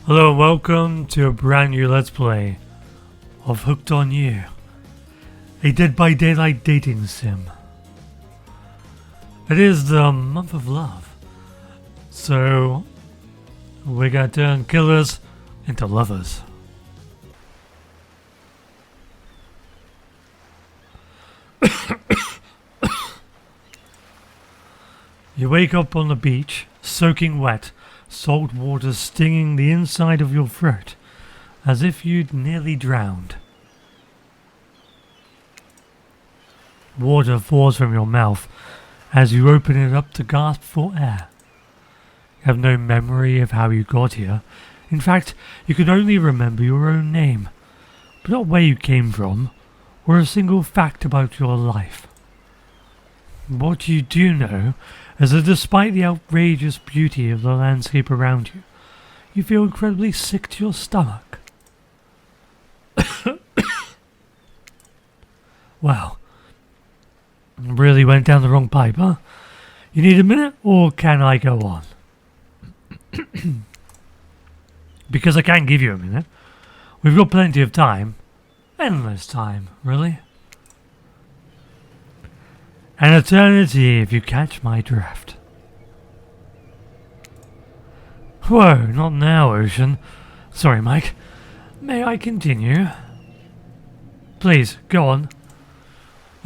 Hello and welcome to a brand new Let's Play of Hooked on You, a Dead by Daylight dating sim. It is the month of love, so we're gonna turn killers into lovers. You wake up on the beach, soaking wet, salt water stinging the inside of your throat, as if you'd nearly drowned. Water falls from your mouth as you open it up to gasp for air. You have no memory of how you got here. In fact, you can only remember your own name, but not where you came from, or a single fact about your life. What you do know is that despite the outrageous beauty of the landscape around you, you feel incredibly sick to your stomach. Well, really went down the wrong pipe, huh? You need a minute, or can I go on? Because I can give you a minute. We've got plenty of time. Endless time, really. An eternity, if you catch my drift. Whoa, not now, Ocean. Sorry, Mike. May I continue? Please, go on.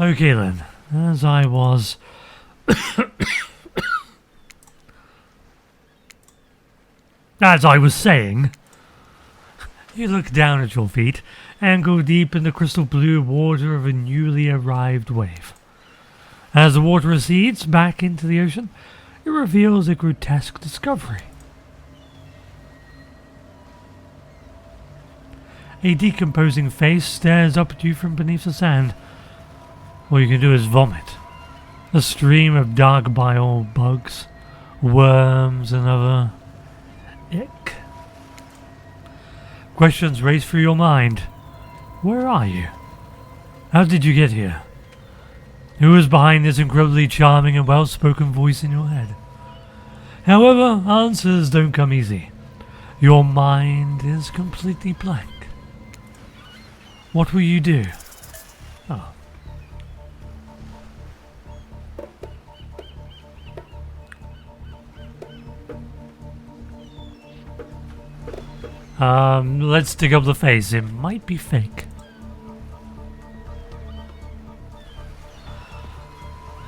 Okay then, as I was... as I was saying... You look down at your feet and go deep in the crystal blue water of a newly arrived wave. As the water recedes back into the ocean, it reveals a grotesque discovery. A decomposing face stares up at you from beneath the sand. All you can do is vomit. A stream of dark bile bugs, worms and other ick. Questions race through your mind. Where are you? How did you get here? Who is behind this incredibly charming and well-spoken voice in your head? However, answers don't come easy. Your mind is completely blank. What will you do? Oh. Let's dig up the face. It might be fake.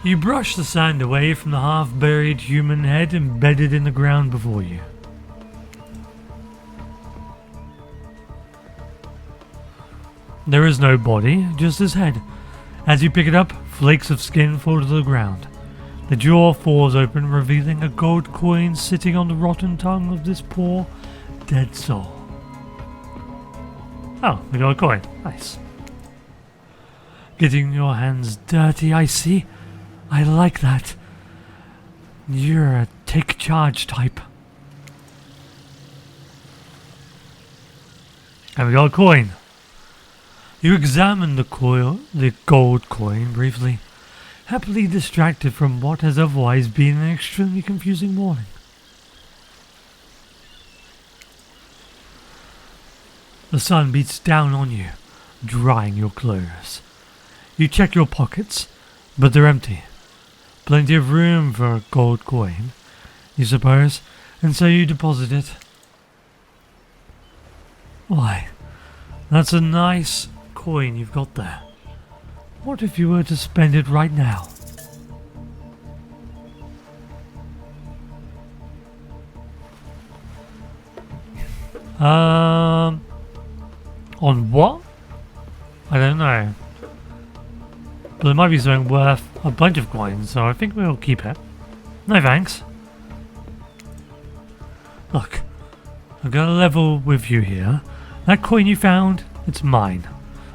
You brush the sand away from the half-buried human head embedded in the ground before you. There is no body, just his head. As you pick it up, flakes of skin fall to the ground. The jaw falls open, revealing a gold coin sitting on the rotten tongue of this poor, dead soul. Oh, we got a coin. Nice. Getting your hands dirty, I see. I like that. You're a take charge type. And we got a coin. You examine the gold coin briefly, happily distracted from what has otherwise been an extremely confusing morning. The sun beats down on you, drying your clothes. You check your pockets, but they're empty. Plenty of room for a gold coin, you suppose, and so you deposit it. Why, that's a nice coin you've got there. What if you were to spend it right now? On what? I don't know. But there might be something worth a bunch of coins, so I think we'll keep it. No thanks. Look, I'm gonna level with you here. That coin you found, it's mine.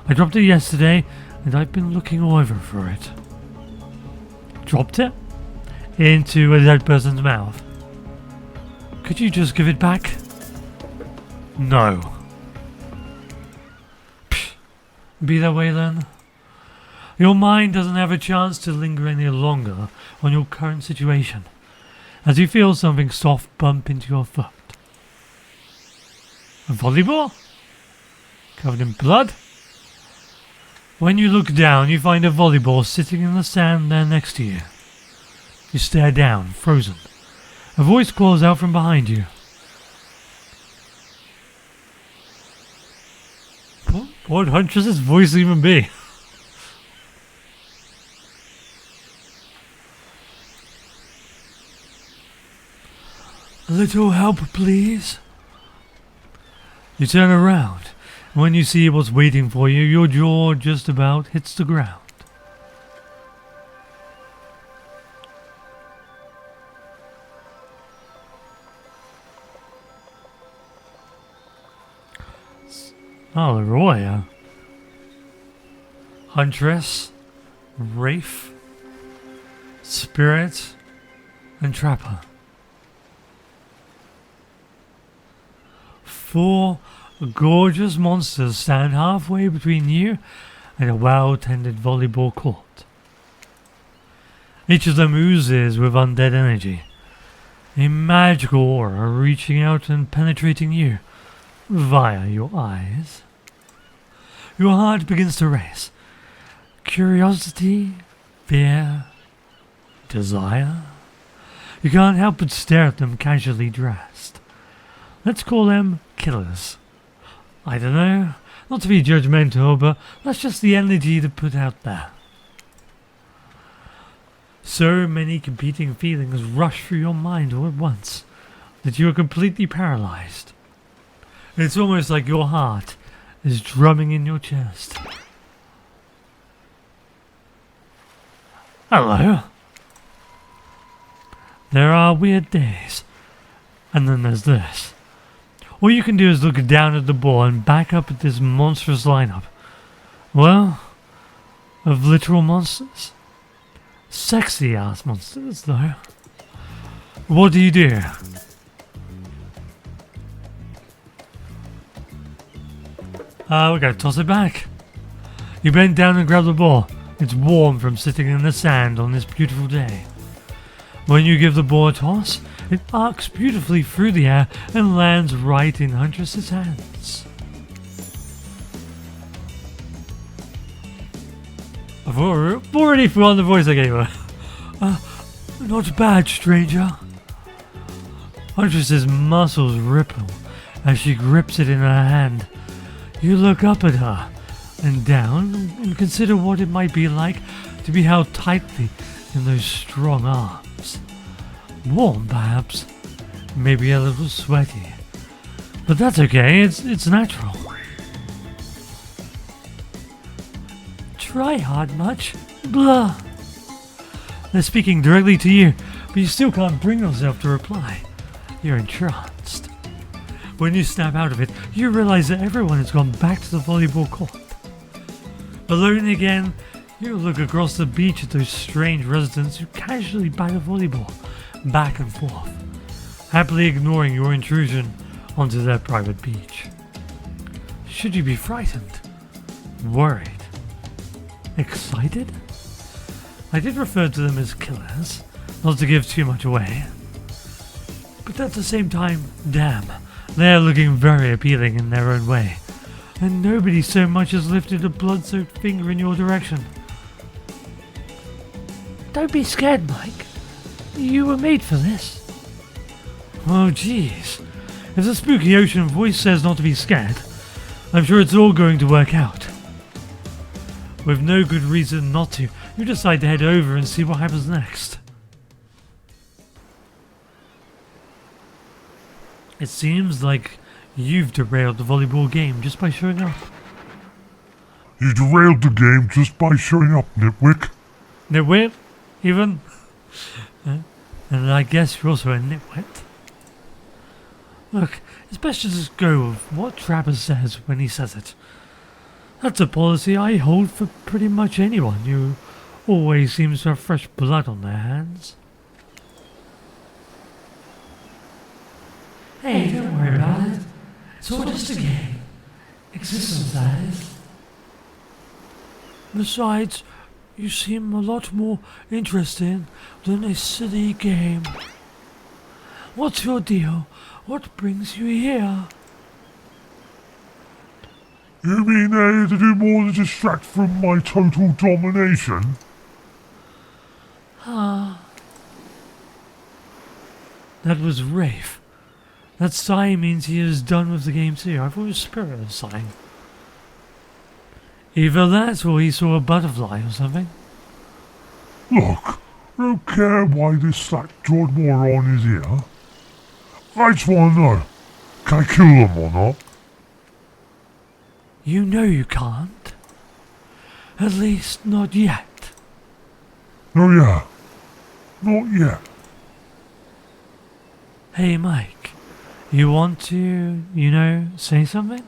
I dropped it yesterday, and I've been looking all over for it. Dropped it? Into a dead person's mouth. Could you just give it back? No. Psh, be that way then. Your mind doesn't have a chance to linger any longer on your current situation, as you feel something soft bump into your foot. A volleyball? Covered in blood? When you look down, you find a volleyball sitting in the sand there next to you. You stare down, frozen. A voice calls out from behind you. What Huntress's voice even be? A little help, please. You turn around, and when you see what's waiting for you, your jaw just about hits the ground. Oh, Leroy. Huntress, Wraith, Spirit, and Trapper. 4 gorgeous monsters stand halfway between you and a well-tended volleyball court. Each of them oozes with undead energy, a magical aura reaching out and penetrating you via your eyes. Your heart begins to race. Curiosity, fear, desire. You can't help but stare at them casually dressed. Let's call them killers. I don't know, not to be judgmental, but that's just the energy to put out there. So many competing feelings rush through your mind all at once that you are completely paralyzed. It's almost like your heart is drumming in your chest. Hello. There are weird days, and then there's this. All you can do is look down at the ball and back up at this monstrous lineup. Well, of literal monsters. Sexy ass monsters, though. What do? We gotta toss it back. You bend down and grab the ball. It's warm from sitting in the sand on this beautiful day. When you give the ball a toss, it arcs beautifully through the air and lands right in Huntress's hands. I've already forgotten the voice I gave her. Not bad, stranger. Huntress's muscles ripple as she grips it in her hand. You look up at her and down and consider what it might be like to be held tightly in those strong arms. Warm, perhaps. Maybe a little sweaty. But that's okay, it's natural. Try hard much? Blah. They're speaking directly to you, but you still can't bring yourself to reply. You're entranced. When you snap out of it, you realize that everyone has gone back to the volleyball court. Alone again, you look across the beach at those strange residents who casually bat a volleyball back and forth, happily ignoring your intrusion onto their private beach. Should you be frightened? Worried? Excited? I did refer to them as killers, not to give too much away. But at the same time, damn, they are looking very appealing in their own way, and nobody so much as lifted a blood-soaked finger in your direction. Don't be scared, Mike. You were made for this. Oh jeez. If the spooky ocean voice says not to be scared, I'm sure it's all going to work out. With no good reason not to, you decide to head over and see what happens next. It seems like you've derailed the volleyball game just by showing up. You derailed the game just by showing up, nitwick. Nitwit? Even? And I guess you're also a nitwit. Look, it's best to just go with what Trapper says when he says it. That's a policy I hold for pretty much anyone who always seems to have fresh blood on their hands. Hey, don't worry about it. It's all just a game. Existence, that is. Besides, you seem a lot more interesting than a silly game. What's your deal? What brings you here? You mean they're here to do more than distract from my total domination? Ah. That was Rafe. That sigh means he is done with the game too. I thought it was Spirit was sighing. Either that or he saw a butterfly or something. Look, I don't care why this slack-jawed moron is here. I just want to know, can I kill them or not? You know you can't. At least not yet. No, yeah. Not yet. Hey Mike, you want to, say something?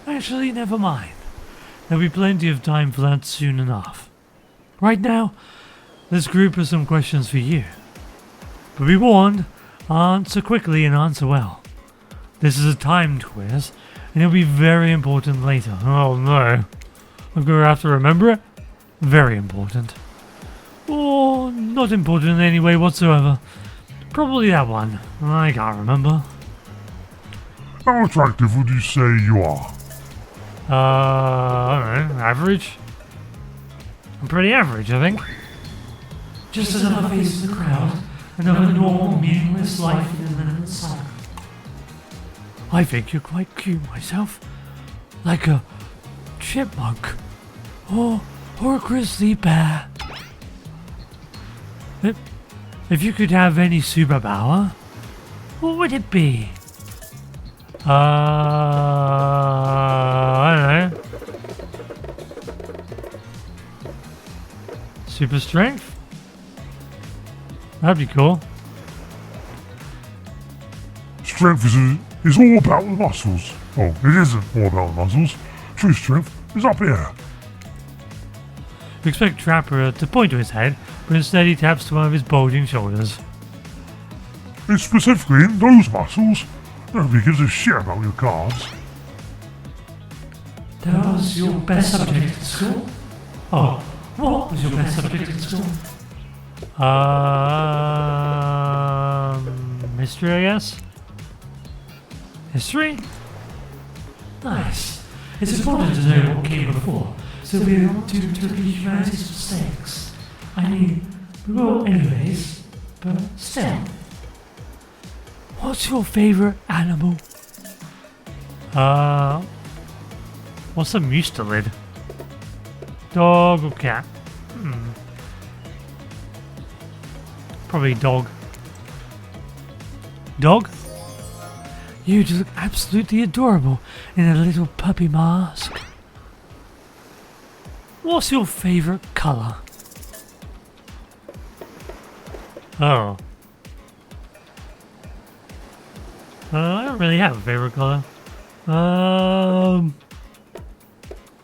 Actually, never mind. There'll be plenty of time for that soon enough. Right now, let's group of some questions for you. But be warned, answer quickly and answer well. This is a timed quiz, and it'll be very important later. Oh no. I'm going to have to remember it? Very important. Or not important in any way whatsoever. Probably that one. I can't remember. How attractive would you say you are? I don't know, average? I'm pretty average, I think. Just another face in the crowd, another normal, meaningless life in the middle of summer. I think you're quite cute myself. Like a chipmunk. Or a grizzly bear. If you could have any superpower, what would it be? I don't know. Super strength? That'd be cool. Strength is all about the muscles. Oh, it isn't all about the muscles. True strength is up here. You expect Trapper to point to his head, but instead he taps to one of his bulging shoulders. It's specifically in those muscles. Nobody gives a shit about your cards. That was your best subject at school? Oh, what was your best subject at school? History, I guess? History? Nice. It's important to know what came before, so we don't do repeat humanity's mistakes. I mean, we will anyways, but still. What's your favorite animal? What's a mustelid? Dog or cat? Probably dog. Dog? You just look absolutely adorable in a little puppy mask. What's your favorite colour? Oh. I don't really have a favorite colour. I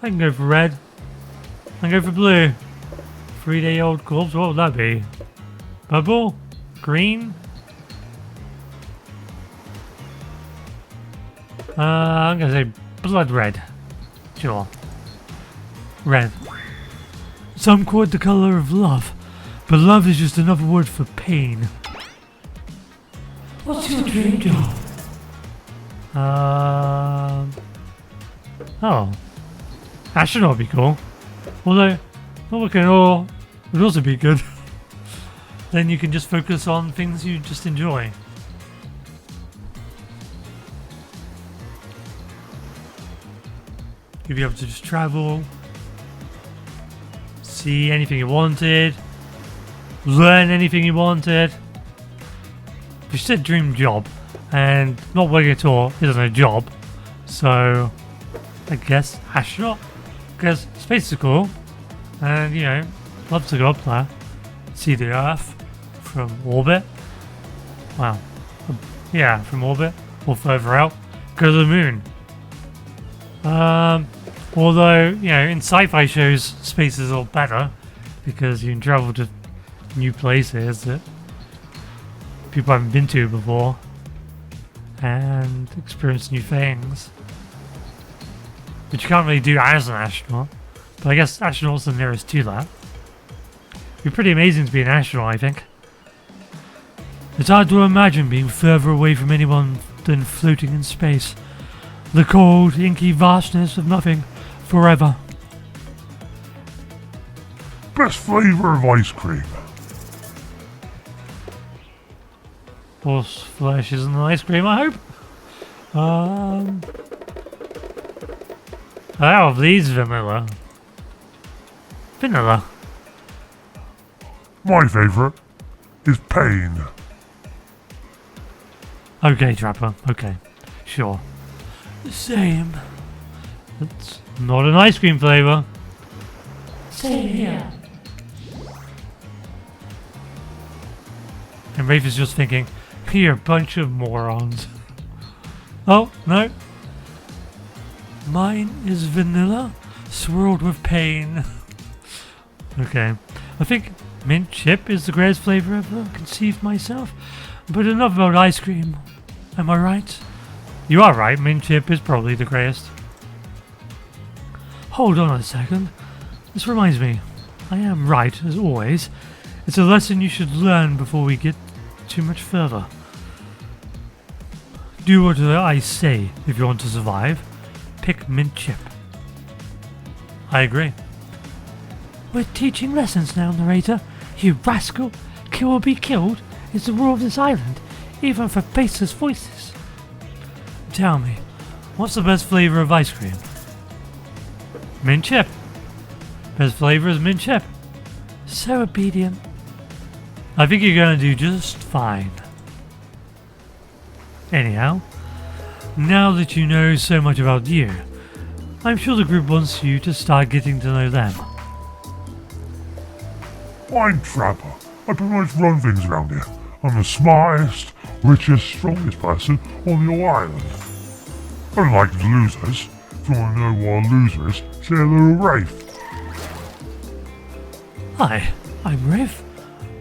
can go for red. I can go for blue. 3-day-old corpse, what would that be? Purple? Green? I'm gonna say blood red. Sure. Red. Some call it the colour of love, but love is just another word for pain. What's your dream job? Oh. Astronaut would be cool. Although, not looking at all would also be good. Then you can just focus on things you just enjoy. You'd be able to just travel, see anything you wanted, learn anything you wanted. You said dream job, and not working at all isn't a job, so I guess astronaut, because space is cool, and love to go up there, see the Earth from orbit. Wow, yeah, from orbit or further out, go to the moon. Although, in sci-fi shows, space is all better because you can travel to new places that people haven't been to before and experience new things, which you can't really do as an astronaut, but I guess astronaut's the nearest to that. It'd be pretty amazing to be an astronaut, I think. It's hard to imagine being further away from anyone than floating in space. The cold, inky vastness of nothing. Forever. Best flavour of ice cream. Horse flesh isn't an ice cream, I hope. Out of these, vanilla. Vanilla. My favourite is pain. Okay, Trapper. Okay. Sure. The same. It's not an ice cream flavour. Same here. And Rafe is just thinking, you're a bunch of morons. Oh, no. Mine is vanilla, swirled with pain. Okay. I think mint chip is the greatest flavour I've ever conceived myself. But enough about ice cream. Am I right? You are right, mint chip is probably the greatest. Hold on a second. This reminds me. I am right, as always. It's a lesson you should learn before we get too much further. Do what I say if you want to survive. Pick mint chip. I agree. We're teaching lessons now, narrator. You rascal. Kill or be killed is the rule of this island, even for faceless voices. Tell me, what's the best flavour of ice cream? Mint chip. Best flavour is mint chip. So obedient. I think you're going to do just fine. Anyhow, now that you know so much about you, I'm sure the group wants you to start getting to know them. I'm Trapper. I pretty much run things around here. I'm the smartest, richest, strongest person on the island. Unlike the losers, if you want to know what a loser is, say hello to Rafe. Hi, I'm Rafe.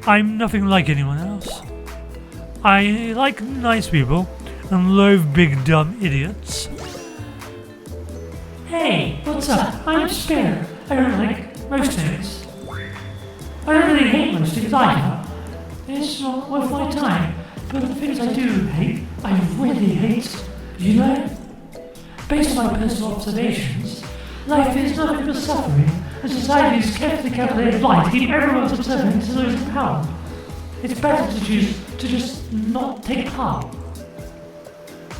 I'm nothing like anyone else. I like nice people and loathe big dumb idiots. Hey, what's up? I'm Spare. I don't like most things. I don't really hate most things either. It's not worth my time. But the things I do hate, I really hate. You know? Based on my personal observations, life is nothing but suffering, and society is carefully calculated life to keep everyone subservient to those in power. It's better to choose to just not take part.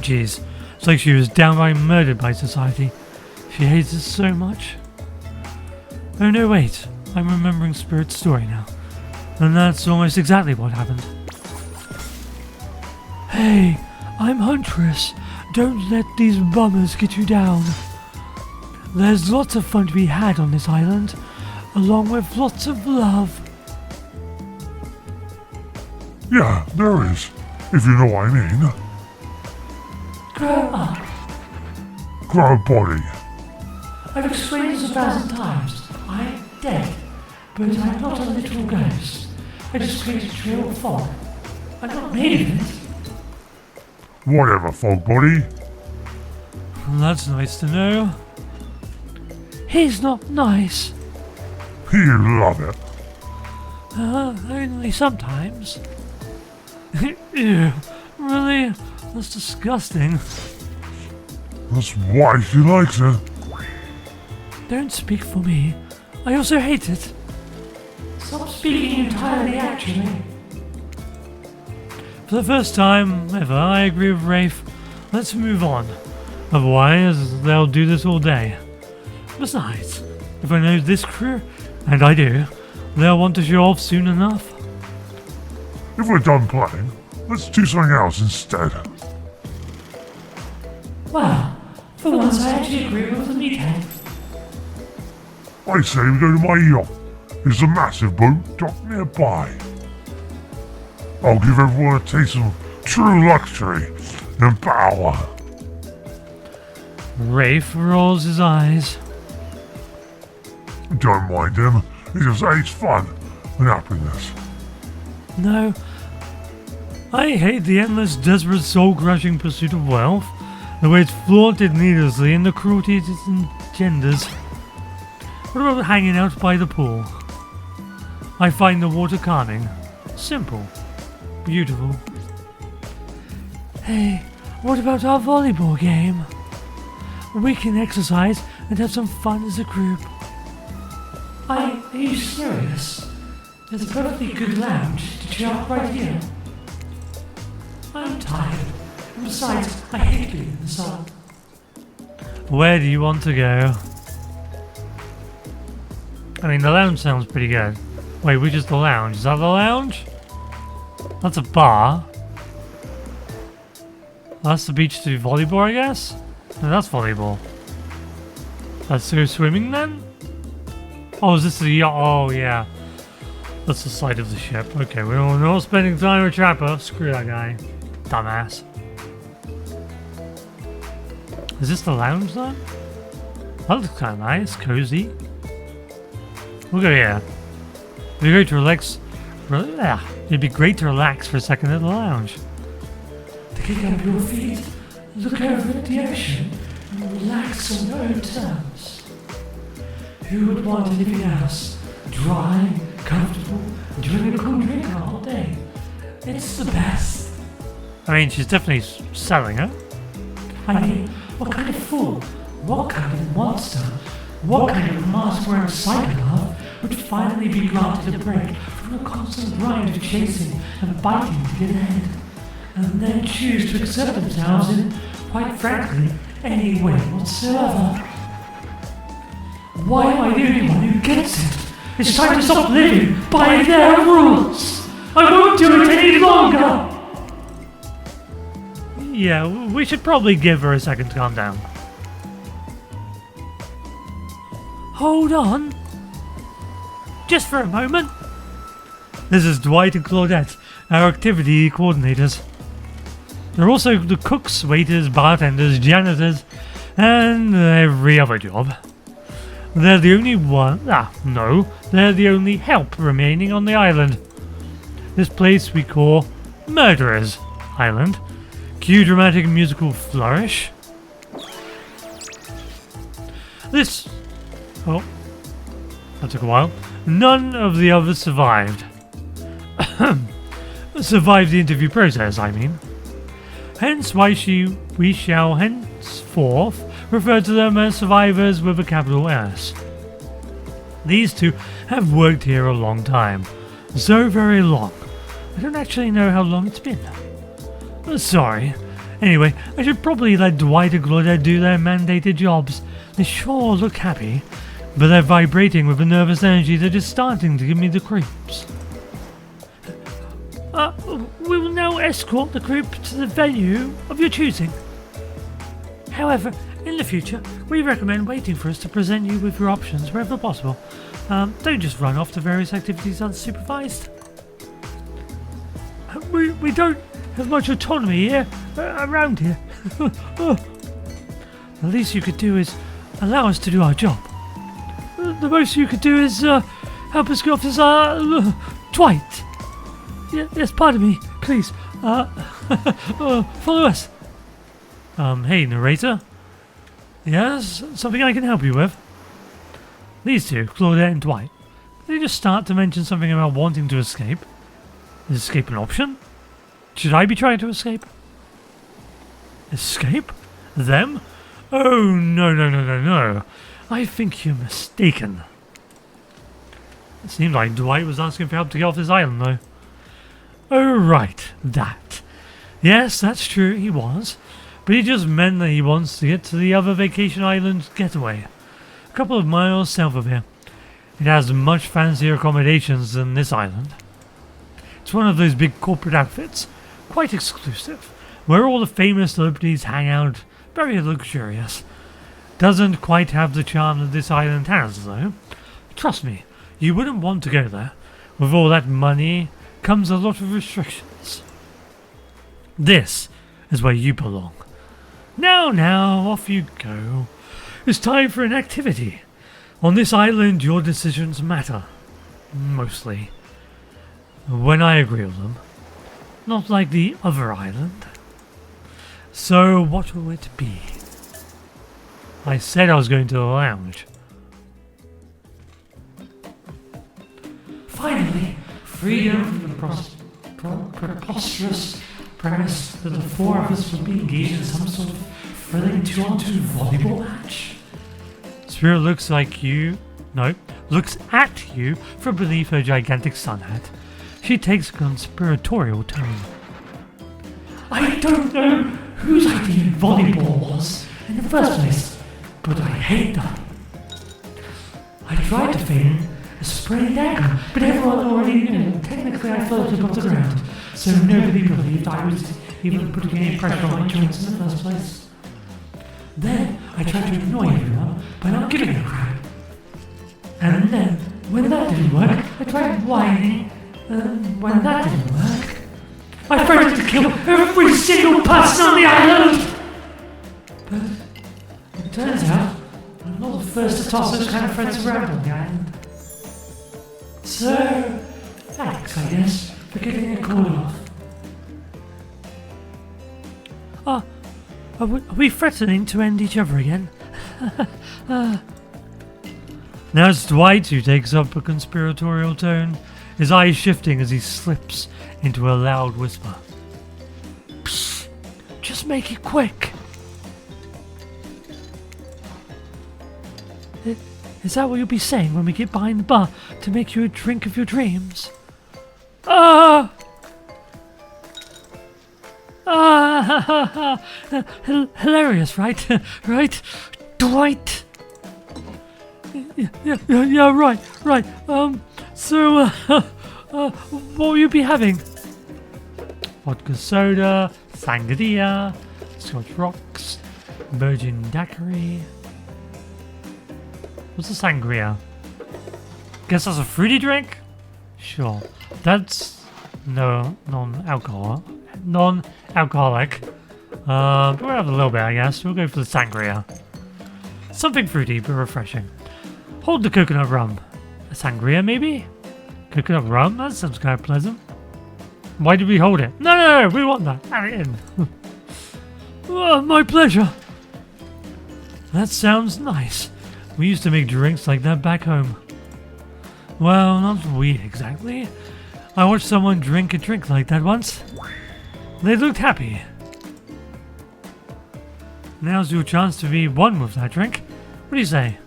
Jeez, it's like she was downright murdered by society. She hates us so much. Oh no, wait. I'm remembering Spirit's story now. And that's almost exactly what happened. Hey, I'm Huntress. Don't let these bummers get you down. There's lots of fun to be had on this island, along with lots of love. Yeah, there is, if you know what I mean. Grow up. Grow a body. I've explained this 1,000 times. I'm dead, but I'm not a literal ghost. I just create a trail of fog. I'm not made of it. Whatever, fog body. That's nice to know. He's not nice. You love it. Only sometimes. Ew, really? That's disgusting. That's why she likes it. Don't speak for me. I also hate it. Stop speaking entirely, actually. For the first time ever, I agree with Rafe. Let's move on. Otherwise, they'll do this all day. Besides, if I know this crew, and I do, they'll want to show off soon enough. If we're done playing, let's do something else instead. Wow, for once I actually agree with the meathead. I say we go to my yacht. There's a massive boat docked nearby. I'll give everyone a taste of true luxury and power. Rafe rolls his eyes. Don't mind him. He just hates fun and happiness. No, I hate the endless, desperate, soul-crushing pursuit of wealth, the way it's flaunted needlessly, and the cruelty it engenders. What about hanging out by the pool? I find the water calming, simple, beautiful. Hey, what about our volleyball game? we can exercise and have some fun as a group. Are you serious? There's a perfectly good lounge to chill out right here. I'm tired, and besides, I hate being in the sun. Where do you want to go? I mean, the lounge sounds pretty good. Wait, which is the lounge? Is that the lounge? That's a bar. That's the beach to volleyball, I guess? No, that's volleyball. Let's go swimming then? Oh, is this the yacht? Oh, yeah. That's the side of the ship. Okay, we're not spending time with Trapper. Screw that guy. Dumbass. Is this the lounge then? That looks kind of nice. Cozy. We'll go here. It'd be great to relax. It'd be great to relax for a second at the lounge. To kick up your feet, look over at the ocean, and relax on your own terms. Who would want anything else? Dry, comfortable, drinking a cool drink all day. It's the best. I mean, she's definitely selling it. I mean, what kind of fool, what kind of monster, what kind of mask-wearing psychopath would finally be granted a break from a constant grind of chasing and biting to get ahead, and then choose to accept themselves in, quite frankly, any way whatsoever? Why am I the only one who gets it? It's time to stop living by their rules! I won't do it any longer! Yeah, we should probably give her a second to calm down. Hold on! Just for a moment! This is Dwight and Claudette, our activity coordinators. They're also the cooks, waiters, bartenders, janitors, and every other job. They're the only they're the only help remaining on the island. This place we call Murderers Island. Cue dramatic musical flourish. Oh, that took a while. None of the others survived. Survived the interview process, I mean. Hence why we shall henceforth refer to them as survivors with a capital S. These two have worked here a long time. So very long. I don't actually know how long it's been. Sorry. Anyway, I should probably let Dwight and Claudette do their mandated jobs. They sure look happy, but they're vibrating with a nervous energy that is starting to give me the creeps. We will now escort the group to the venue of your choosing. However, in the future, we recommend waiting for us to present you with your options wherever possible. Don't just run off to various activities unsupervised. We don't have much autonomy here, around here. The least you could do is allow us to do our job. The most you could do is help us get off this, Dwight. Yes, pardon me, please. Follow us. Hey, narrator. Yes, something I can help you with? These two, Claudette and Dwight, they just start to mention something about wanting to escape. Is escape an option? Should I be trying to escape? Escape? Them? Oh, no. I think you're mistaken. It seemed like Dwight was asking for help to get off this island, though. Oh, right, that. Yes, that's true, he was. But he just meant that he wants to get to the other vacation island getaway. A couple of miles south of here. It has much fancier accommodations than this island. It's one of those big corporate outfits, quite exclusive, where all the famous celebrities hang out, very luxurious. Doesn't quite have the charm that this island has, though. Trust me, you wouldn't want to go there. With all that money comes a lot of restrictions. This is where you belong. Now, off you go. It's time for an activity. On this island, your decisions matter. Mostly. When I agree with them. Not like the other island. So, what will it be? I said I was going to the lounge. Finally, freedom from the preposterous premise that the four of us would be engaged in some sort of thrilling 2-on-2 volleyball match? Spirit looks at you from beneath her gigantic sun hat. She takes a conspiratorial tone. I don't know whose idea volleyball was in the first place, but I hate that. I tried to feign a sprained ankle, but everyone already knew. Technically, I floated above the ground, so nobody believed I was even putting any pressure on my joints in the first place. Then I tried to annoy everyone by not giving a crap. And then, when that didn't work, I tried whining. And when that didn't work, I threatened to kill every single person on the island! But it turns out, I'm not the first to toss those kind of threats around on the island. So, thanks, I guess, for getting a call off. Are we threatening to end each other again? Now it's Dwight who takes up a conspiratorial tone, his eyes shifting as he slips into a loud whisper. Psst, just make it quick. Is that what you'll be saying when we get behind the bar to make you a drink of your dreams? Hilarious, right? Right? Dwight! Yeah, right. So, what will you be having? Vodka soda, sangria, Scotch rocks, virgin daiquiri. What's a sangria? Guess that's a fruity drink? Sure. That's non-alcoholic. But we'll have a little bit, I guess. We'll go for the sangria. Something fruity but refreshing. Hold the coconut rum. A sangria, maybe? Coconut rum? That sounds kind of pleasant. Why did we hold it? No, we want that. Add it in. Oh, my pleasure. That sounds nice. We used to make drinks like that back home. Well, not we exactly. I watched someone drink a drink like that once. They looked happy. Now's your chance to be one with that drink. What do you say?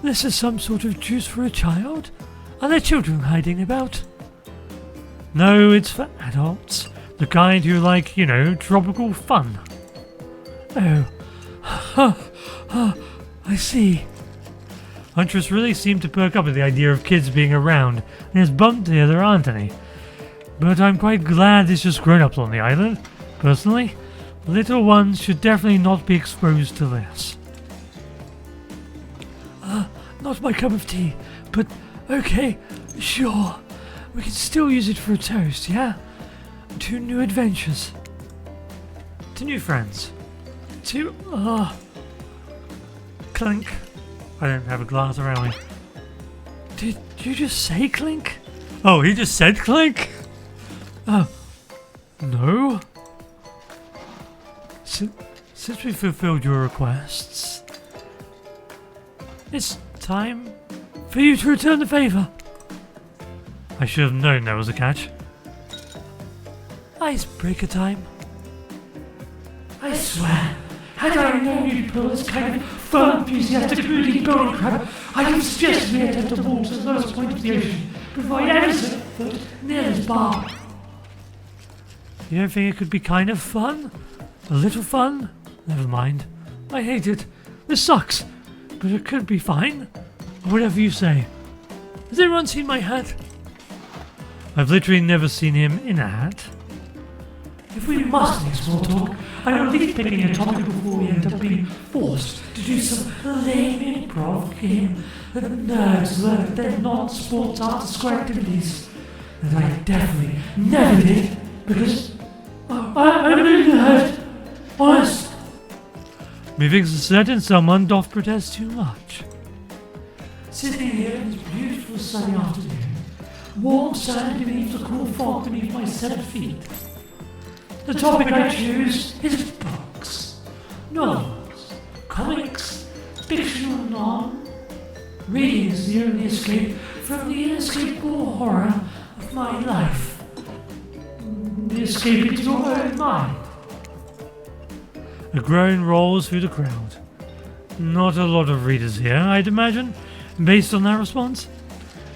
This is some sort of juice for a child? Are there children hiding about? No, it's for adults. The kind who like, tropical fun. Oh, I see. Huntress really seemed to perk up at the idea of kids being around, and it's bummed to hear there aren't any. But I'm quite glad it's just grown-ups on the island. Personally, little ones should definitely not be exposed to this. Not my cup of tea, but okay, sure. We can still use it for a toast, yeah? To new adventures. To new friends. To, clink. I don't have a glass around me. Did you just say clink? Oh, he just said clink? No. Since we fulfilled your requests, it's time for you to return the favour. I should have known there was a catch. Icebreaker time. I swear, had I known you'd pull this kind of fun, enthusiastic, moody bone crab, I'd have suggested we attempt to walk to the lowest point of the ocean before I ever set foot near this bar. You don't think it could be kind of fun? A little fun? Never mind. I hate it. This sucks. But it could be fine. Whatever you say. Has anyone seen my hat? I've literally never seen him in a hat. If we must make small talk, I'm at least picking a topic before we end up being forced to do some lame improv game that nerds learn at their non-sports after-school activities. That I definitely never did, because I'm a nerd. Honest. Methinks a certain someone doth protest too much. Sitting here in this beautiful sunny afternoon, warm sand beneath the cool fog beneath my 7 feet. The topic I choose is books, novels, comics, fictional non. Reading is the only escape from the inescapable horror of my life. The escape into your own mind. A groan rolls through the crowd. Not a lot of readers here, I'd imagine, based on that response.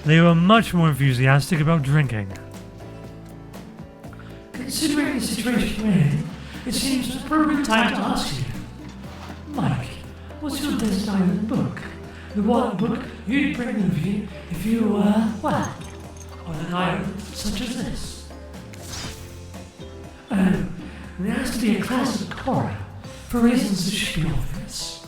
They were much more enthusiastic about drinking. Considering the situation we're in, it seems an appropriate time to ask you. Mike, what's your desert island book? The one book you'd bring with you if you were, well, on an island such as this? Oh, there has to be a classic horror, for reasons that should be obvious.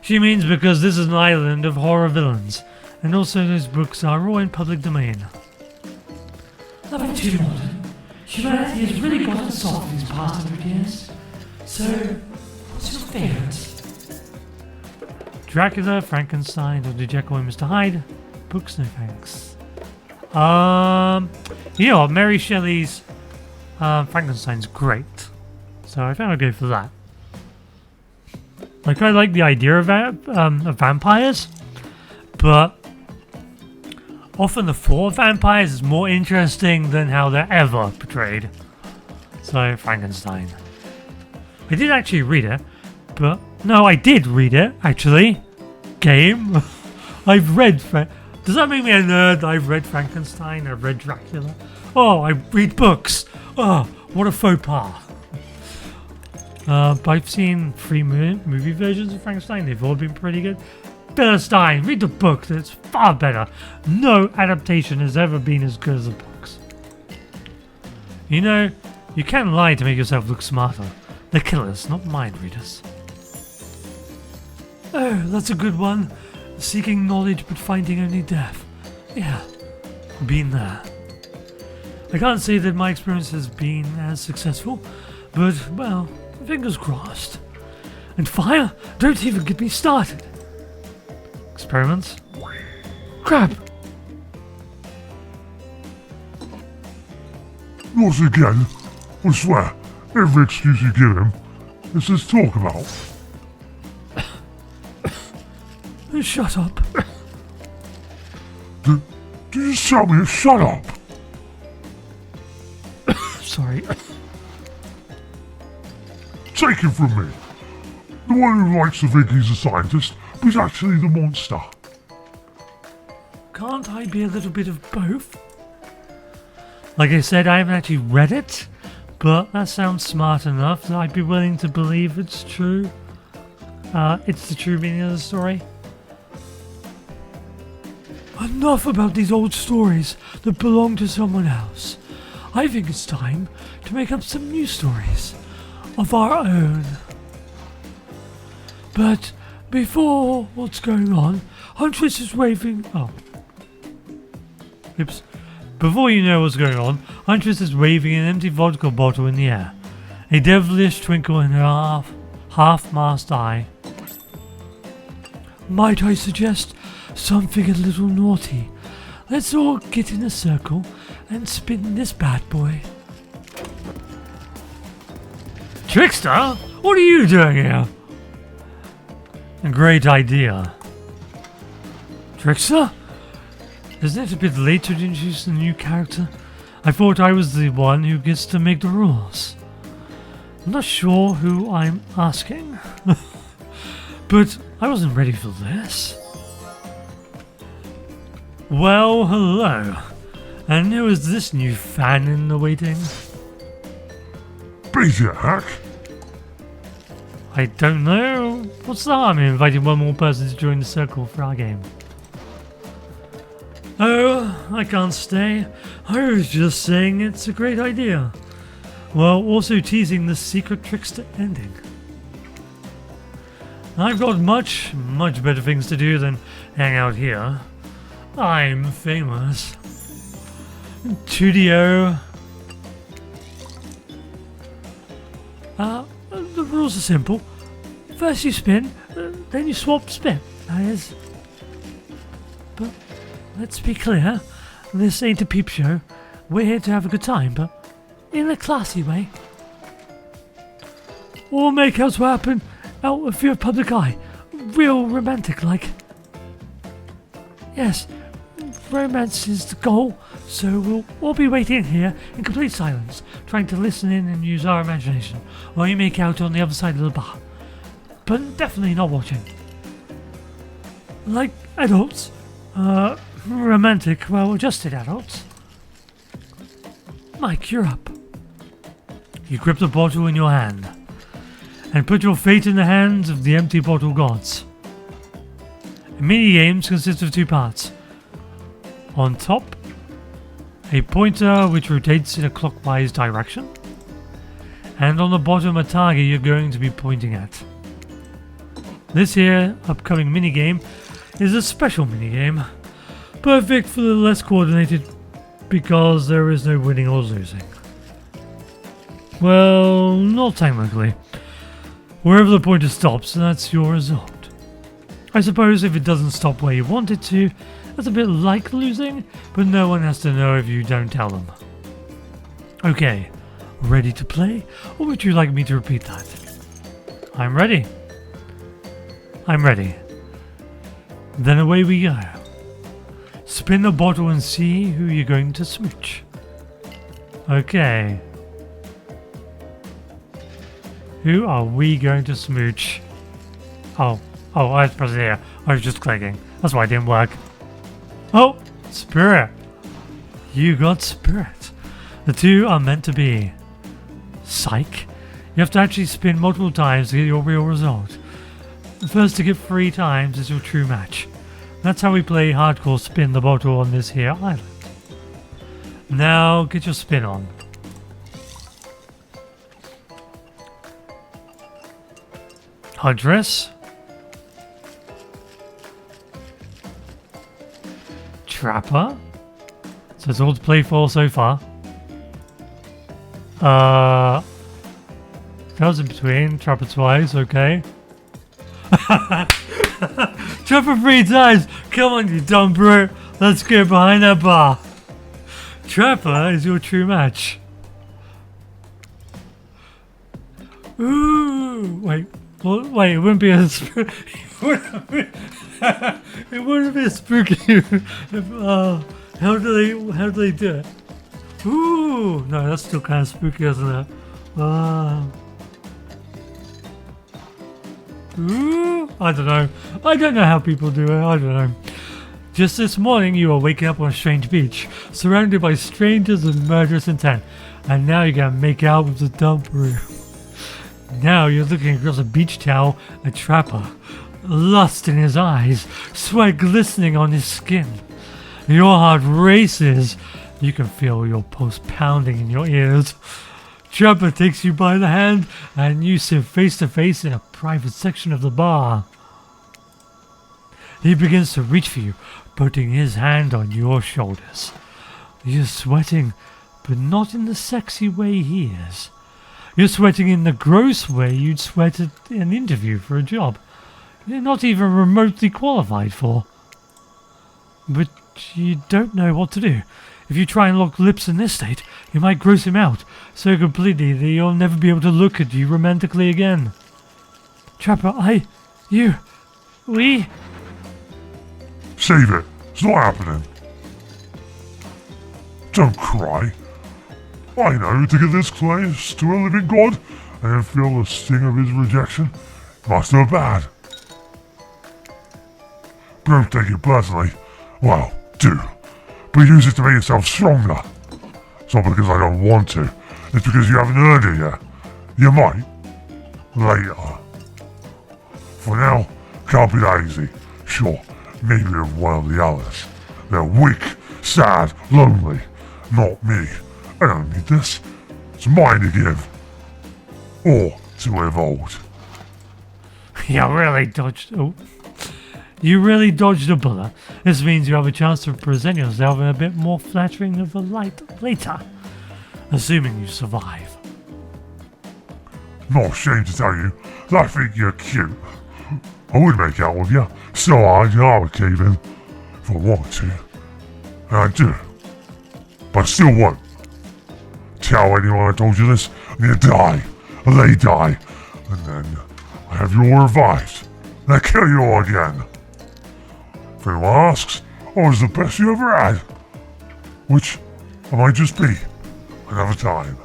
She means because this is an island of horror villains, and also those books are all in public domain. Nothing too modern. Humanity has really gotten soft these past 100 years. So, what's your favourite? Dracula, Frankenstein, Dr. Jekyll and Mr. Hyde. Books, no thanks. You know what, Mary Shelley's Frankenstein's great. So I think I'll go for that. Like, I like the idea of vampires, but often the thought of vampires is more interesting than how they're ever portrayed. So, Frankenstein. I did actually read it, but... No, I did read it, actually. Game. I've read... Does that make me a nerd? I've read Frankenstein, I've read Dracula. Oh, I read books. Oh, what a faux pas. But I've seen 3 movie versions of Frankenstein. They've all been pretty good. Philistine, read the book. That's far better. No adaptation has ever been as good as the books. You know, you can't lie to make yourself look smarter. They're killers, not mind readers. Oh, that's a good one. Seeking knowledge but finding only death. Yeah, Been there. I can't say that my experience has been as successful, but, well, fingers crossed. and fire? Don't even get me started. Experiments? Crap. Not again. I swear, every excuse you give him, is this talk about. Shut up. Do you just tell me to shut up? Sorry. Take it from me. The one who likes to think he's a scientist, but he's actually the monster. Can't I be a little bit of both? Like I said, I haven't actually read it, but that sounds smart enough that I'd be willing to believe it's true. It's the true meaning of the story. Enough about these old stories that belong to someone else. I think it's time to make up some new stories of our own. But before what's going on, Huntress is waving... Oh. Oops. Before you know what's going on, Huntress is waving an empty vodka bottle in the air. A devilish twinkle in her half-masked eye. Might I suggest something a little naughty? Let's all get in a circle and spin this bad boy. Trickster? What are you doing here? A great idea. Trickster? Isn't it a bit late to introduce a new character? I thought I was the one who gets to make the rules. I'm not sure who I'm asking. But I wasn't ready for this. Well, hello. And who is this new fan in the waiting? Beat it, Hack. I don't know. What's the harm in inviting one more person to join the circle for our game? Oh, I can't stay. I was just saying it's a great idea. While also teasing the secret trickster ending. I've got much better things to do than hang out here. I'm famous. Studio. The rules are simple. First you spin, then you swap spin. That is. But let's be clear, this ain't a peep show. We're here to have a good time, but in a classy way. Or make us happen out of your public eye. Real romantic like. Yes, romance is the goal, So we'll all be waiting here in complete silence, trying to listen in and use our imagination, while you make out on the other side of the bar. But definitely not watching. Like adults. Romantic, well-adjusted adults. Mike, you're up. You grip the bottle in your hand, and put your fate in the hands of the empty bottle gods. Mini-games consist of 2 parts. On top, a pointer which rotates in a clockwise direction, and on the bottom a target you're going to be pointing at. This here upcoming minigame is a special minigame, perfect for the less coordinated because there is no winning or losing. Well, not technically. Wherever the pointer stops, that's your result. I suppose if it doesn't stop where you want it to, that's a bit like losing, but no one has to know if you don't tell them. Okay, ready to play? Or would you like me to repeat that? I'm ready. I'm ready. Then away we go. Spin the bottle and see who you're going to smooch. Okay. Who are we going to smooch? Oh, I was pressing here. I was just clicking. That's why it didn't work. Oh, Spirit. You got Spirit. The 2 are meant to be. Psych. You have to actually spin multiple times to get your real result. The first to get 3 times is your true match. That's how we play hardcore spin the bottle on this here island. Now get your spin on. Huntress. Trapper. So it's all to play for so far. That was in between. Trapper twice, okay. Trapper 3 times! Come on, you dumb brute! Let's get behind that bar! Trapper is your true match. Ooh! Wait, it wouldn't be as... it wouldn't be spooky if, how do they do it? Ooh! No, that's still kind of spooky, isn't it? Ooh, I don't know. I don't know how people do it. I don't know. Just this morning, you were waking up on a strange beach, surrounded by strangers with murderous intent, and now you're gonna make out with the dumb brute. Now you're looking across a beach towel, a trapper, lust in his eyes, sweat glistening on his skin. Your heart races. You can feel your pulse pounding in your ears. Trapper takes you by the hand, and you sit face to face in a private section of the bar. He begins to reach for you, putting his hand on your shoulders. You're sweating, but not in the sexy way he is. You're sweating in the gross way you'd sweat at an interview for a job you're not even remotely qualified for. But you don't know what to do. If you try and lock lips in this state, you might gross him out so completely that he'll never be able to look at you romantically again. Trapper, we... Save it. It's not happening. Don't cry. I know, to get this close to a living god and then feel the sting of his rejection must have been bad. But don't take it personally. Well, do. But use it to make yourself stronger. It's not because I don't want to. It's because you haven't earned it yet. You might. Later. For now, can't be that easy. Sure, maybe with one of the others. They're weak, sad, lonely. Not me. I don't need this. It's mine to give. Or to withhold. You really dodged a bullet. This means you have a chance to present yourself in a bit more flattering of a light later. Assuming you survive. Not ashamed to tell you that I think you're cute. I would make out with you, so I would cave in if I wanted to. And I do. But I still won't. Tell anyone I told you this, and you die. And they die. And then I have you all revived. And I kill you all again. If anyone asks, I was the best you ever had. which I might just be another time.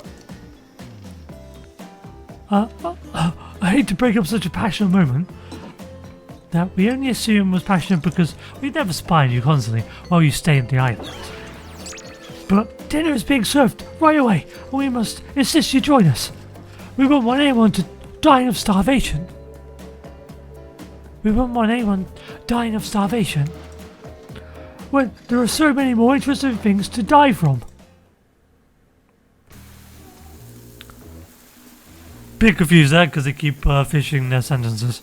I hate to break up such a passionate moment. That we only assume was passionate because we never spy on you constantly while you stay at the island. But dinner is being served right away, and we must insist you join us. We won't want anyone to dying of starvation. When there are so many more interesting things to die from. Bit confused there because they keep fishing their sentences.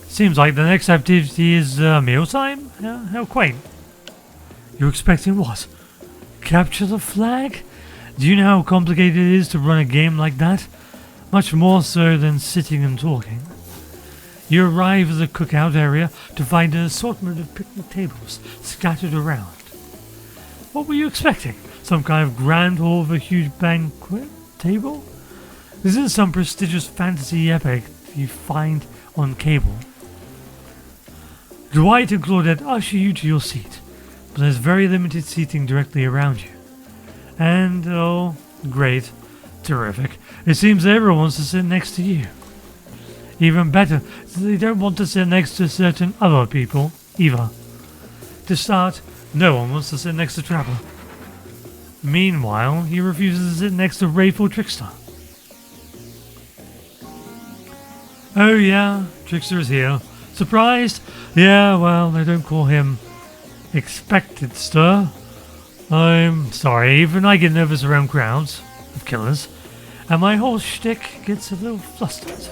Seems like the next activity is mealtime? How quaint. You're expecting what? Capture the flag? Do you know how complicated it is to run a game like that? Much more so than sitting and talking. You arrive at the cookout area to find an assortment of picnic tables scattered around. What were you expecting? Some kind of grand hall with a huge banquet table? This isn't some prestigious fantasy epic you find on cable. Dwight and Claudette usher you to your seat, but there's very limited seating directly around you. And, oh, great, terrific, it seems everyone wants to sit next to you. Even better, they don't want to sit next to certain other people, either. To start, no one wants to sit next to Trapper. Meanwhile, he refuses to sit next to Rayful Trickster. Oh yeah, Trickster is here. Surprised? Yeah, well, they don't call him Expected Stir. I'm sorry, even I get nervous around crowds of killers, and my whole shtick gets a little flustered.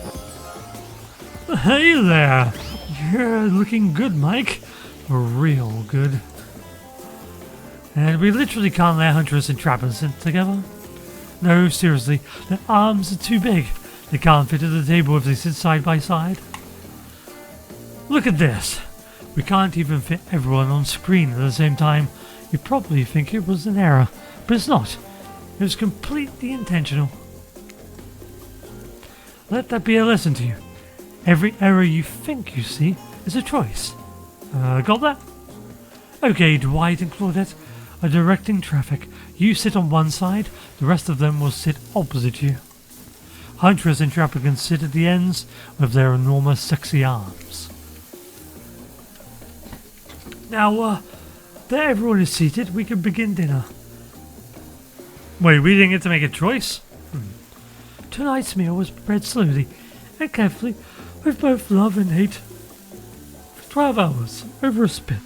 Hey there! You're looking good, Mike. Real good. And we literally can't let Huntress and Trapper sit together. No, seriously, their arms are too big. They can't fit at the table if they sit side by side. Look at this. We can't even fit everyone on screen at the same time. You'd probably think it was an error, but it's not. It was completely intentional. Let that be a lesson to you. Every error you think you see is a choice. Got that? Okay, Dwight and Claudette are directing traffic. You sit on one side, the rest of them will sit opposite you. Huntress and Trapper can sit at the ends with their enormous sexy arms. Now, that everyone is seated, we can begin dinner. Wait, we didn't get to make a choice? Tonight's meal was prepared slowly and carefully with both love and hate for 12 hours over a spit.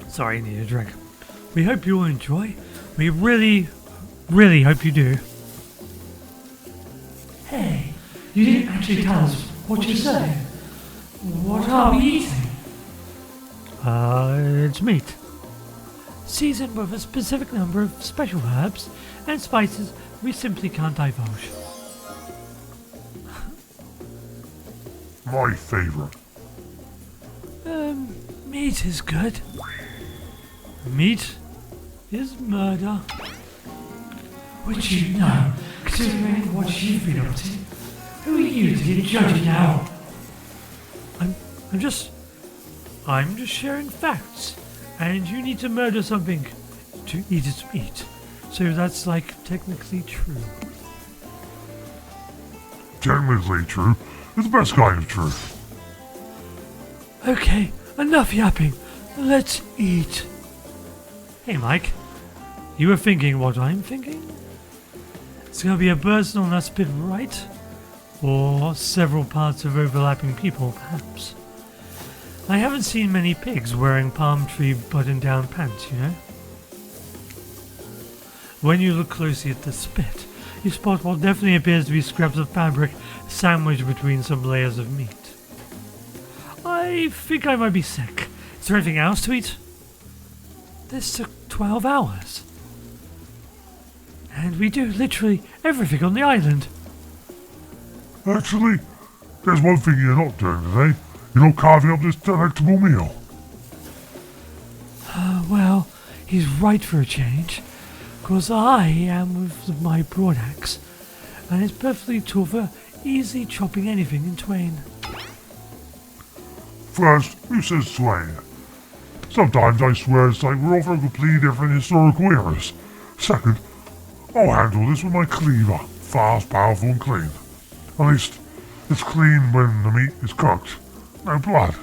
Sorry, I need a drink. We hope you will enjoy. We really, really hope you do. Hey, you didn't actually tell us what you said. What are we eating? It's meat. Seasoned with a specific number of special herbs and spices we simply can't divulge. My favourite. Meat is good. Meat is murder. Which you know, considering what you've been up to. Who are you to get judged now? I'm just sharing facts, and you need to murder something to eat its meat. So that's like technically true. Technically true. It's the best kind of truth. Okay, enough yapping. Let's eat. Hey Mike, you were thinking what I'm thinking? It's gonna be a person on that spit, right? Or several parts of overlapping people, perhaps. I haven't seen many pigs wearing palm tree button-down pants, you know? When you look closely at the spit, you spot what definitely appears to be scraps of fabric sandwiched between some layers of meat. I think I might be sick. Is there anything else to eat? This took 12 hours. And we do literally everything on the island. Actually, there's one thing you're not doing today. You're not carving up this delectable meal. Well, he's right for a change. Because I am with my broadaxe. And it's perfectly tool for easily chopping anything in twain. First, who says Swain? Sometimes I swear it's like we're all from completely different historical eras. Second, I'll handle this with my cleaver. Fast, powerful and clean. At least, it's clean when the meat is cooked. No blood.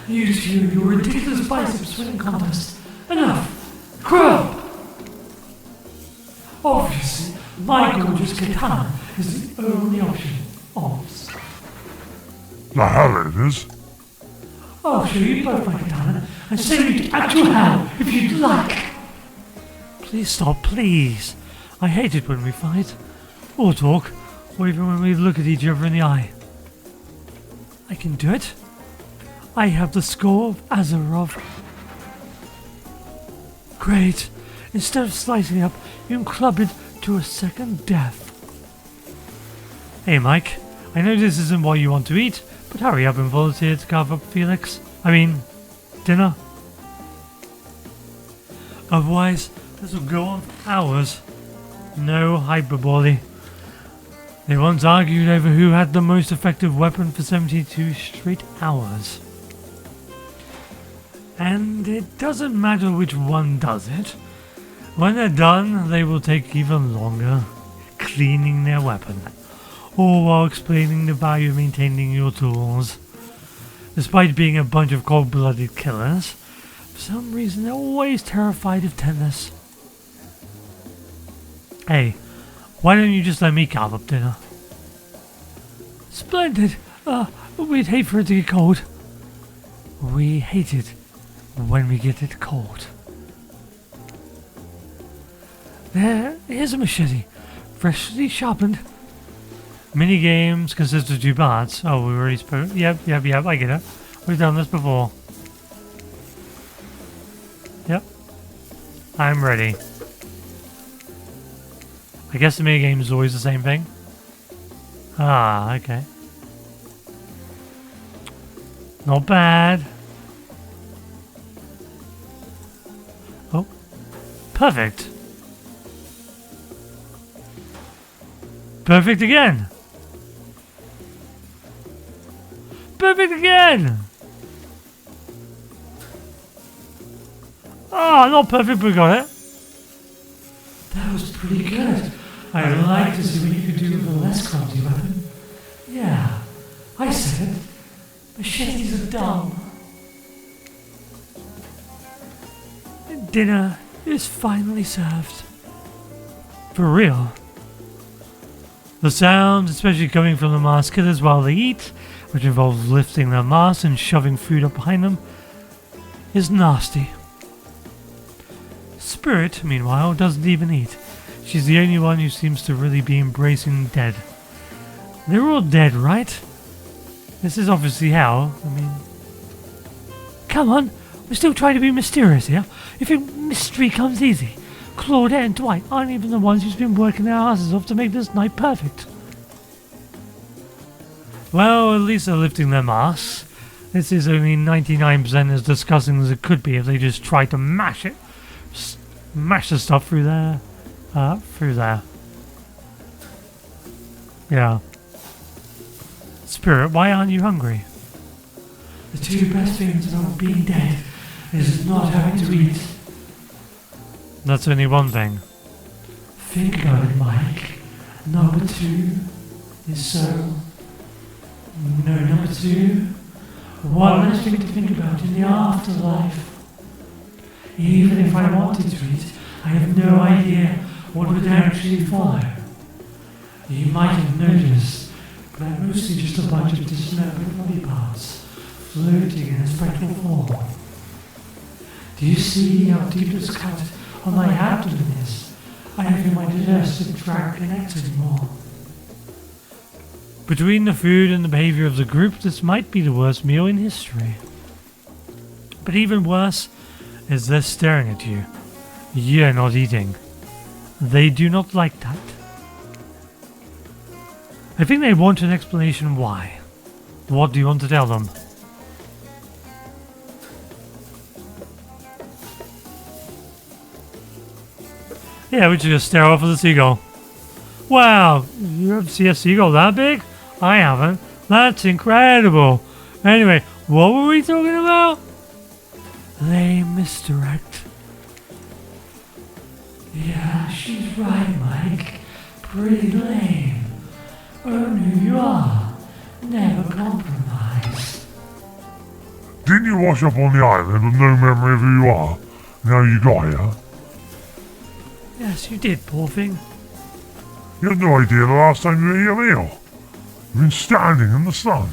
You two, your ridiculous bicep swinging contest. Enough! Grow up! Obviously, my gorgeous katana is the only option. Obs. The hell it is. I'll show you both my katana and send you to actual hell if you'd like. Please stop, please. I hate it when we fight, or talk, or even when we look at each other in the eye. I can do it. I have the score of Azarov. Great. Instead of slicing up, you can club it to a second death. Hey Mike, I know this isn't what you want to eat, but hurry up and volunteer to carve up Felix. Dinner. Otherwise, this will go on for hours. No hyperbole. They once argued over who had the most effective weapon for 72 straight hours. And it doesn't matter which one does it. When they're done, they will take even longer, cleaning their weapon, all while explaining the value of maintaining your tools. Despite being a bunch of cold-blooded killers, for some reason they're always terrified of tennis. Hey, why don't you just let me carve up dinner? Splendid. We'd hate for it to get cold. We hate it when we get it cold. Here's a machete, freshly sharpened. Mini games consist of 2 parts. Oh, we already spoke. Yep, I get it. We've done this before. Yep. I'm ready. I guess the mini game is always the same thing. Ah, okay. Not bad. Oh, perfect. Perfect again. Perfect again. Oh, not perfect, but we got it. That was pretty good. I'd like to see what you could do with a less clumsy weapon. Yeah, I said it. Machetes are dumb. Dinner is finally served. For real. The sounds, especially coming from the masked killers while they eat, which involves lifting their masks and shoving food up behind them, is nasty. Spirit, meanwhile, doesn't even eat. She's the only one who seems to really be embracing dead. They're all dead, right? This is obviously hell. Come on, we're still trying to be mysterious here. You think mystery comes easy? Claudette and Dwight aren't even the ones who's been working their asses off to make this night perfect. Well, at least they're lifting their masks. This is only 99% as disgusting as it could be if they just tried to mash it. Mash the stuff through there. Yeah. Spirit, why aren't you hungry? The 2 best things about being dead is not having to eat. That's only one thing. Think about it, Mike. Number 2 is so... No, number 2. One less thing to think about in the afterlife. Even if I wanted to eat, I have no idea what would actually follow. You might have noticed, but I'm mostly just a bunch of dismembered body parts floating in a spectral form. Do you see how deep this cut on my abdomen is? I feel my digestive tract connected more. Between the food and the behavior of the group, this might be the worst meal in history. But even worse is they're staring at you. You're not eating. They do not like that. I think they want an explanation why. What do you want to tell them? Yeah, we should just stare off at the seagull. Wow, you ever see a seagull that big? I haven't. That's incredible. Anyway, what were we talking about? Lame misdirect. Yeah, she's right, Mike. Pretty lame. Earn who you are. Never compromise. Didn't you wash up on the island with no memory of who you are? Now you got here. Yes, you did, poor thing. You had no idea the last time you ate a meal. You've been standing in the sun.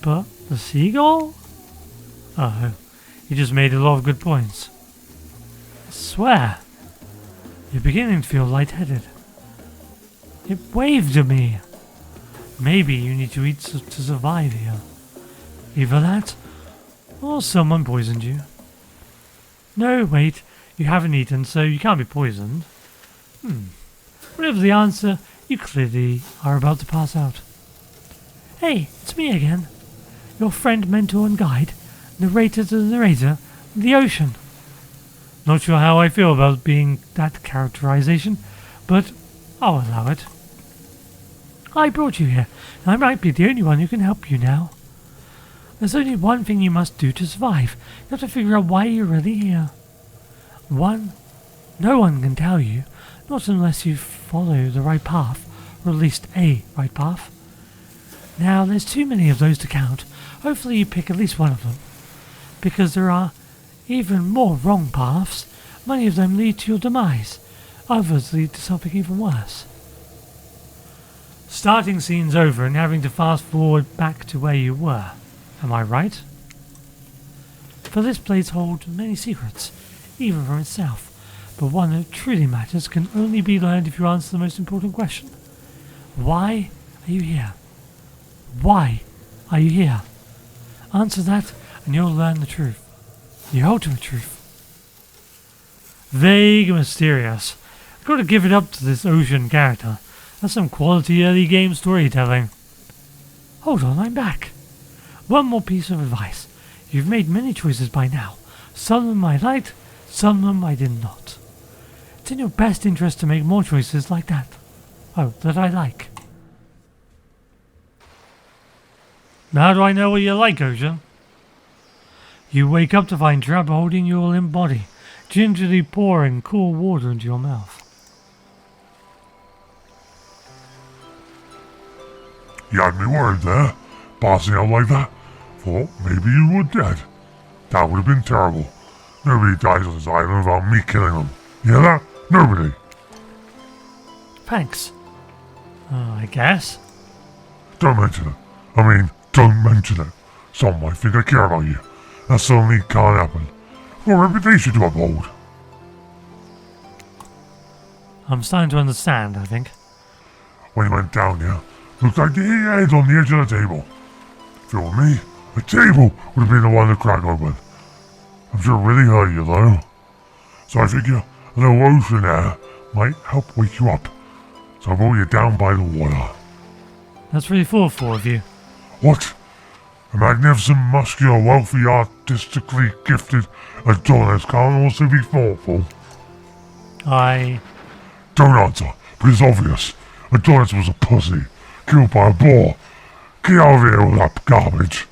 But the seagull? Oh, you just made a lot of good points. I swear, you're beginning to feel lightheaded. It waved at me. Maybe you need to eat to survive here. Either that, or someone poisoned you. No, wait, you haven't eaten, so you can't be poisoned. Whatever the answer, you clearly are about to pass out. Hey, it's me again. Your friend, mentor and guide, narrator to the narrator, the ocean. Not sure how I feel about being that characterization, but I'll allow it. I brought you here, and I might be the only one who can help you now. There's only one thing you must do to survive. You have to figure out why you're really here. No one can tell you, not unless you follow the right path, or at least a right path. Now, there's too many of those to count. Hopefully you pick at least one of them. Because there are even more wrong paths. Many of them lead to your demise. Others lead to something even worse. Starting scene's over and having to fast forward back to where you were. Am I right? For this place holds many secrets, even from itself. But one that truly matters can only be learned if you answer the most important question. Why are you here? Why are you here? Answer that and you'll learn the truth. The ultimate truth. Vague and mysterious. I've got to give it up to this ocean character. That's some quality early game storytelling. Hold on, I'm back. One more piece of advice. You've made many choices by now. Some of them I liked, some of them I did not. It's in your best interest to make more choices like that. Oh, that I like. How do I know what you like, Ocean? You wake up to find Trapper holding your limp body, gingerly pouring cool water into your mouth. You had me worried there, passing out like that. Thought maybe you were dead. That would have been terrible. Nobody dies on this island without me killing them. You hear that? Nobody. Thanks. I guess. Don't mention it. Don't mention it. Some might think I care about you. That suddenly can't happen. Got a reputation to uphold. I'm starting to understand, I think. When you went down there, looked like you hit your head on the edge of the table. If it were me, the table would have been the one to crack open. I'm sure it really hurt you though. So I figure a little ocean air might help wake you up. So I brought you down by the water. That's really thoughtful of you. What? A magnificent, muscular, wealthy, artistically gifted Adonis can't also be thoughtful. Don't answer, but it's obvious. Adonis was a pussy, killed by a boar. Get out of here with that garbage.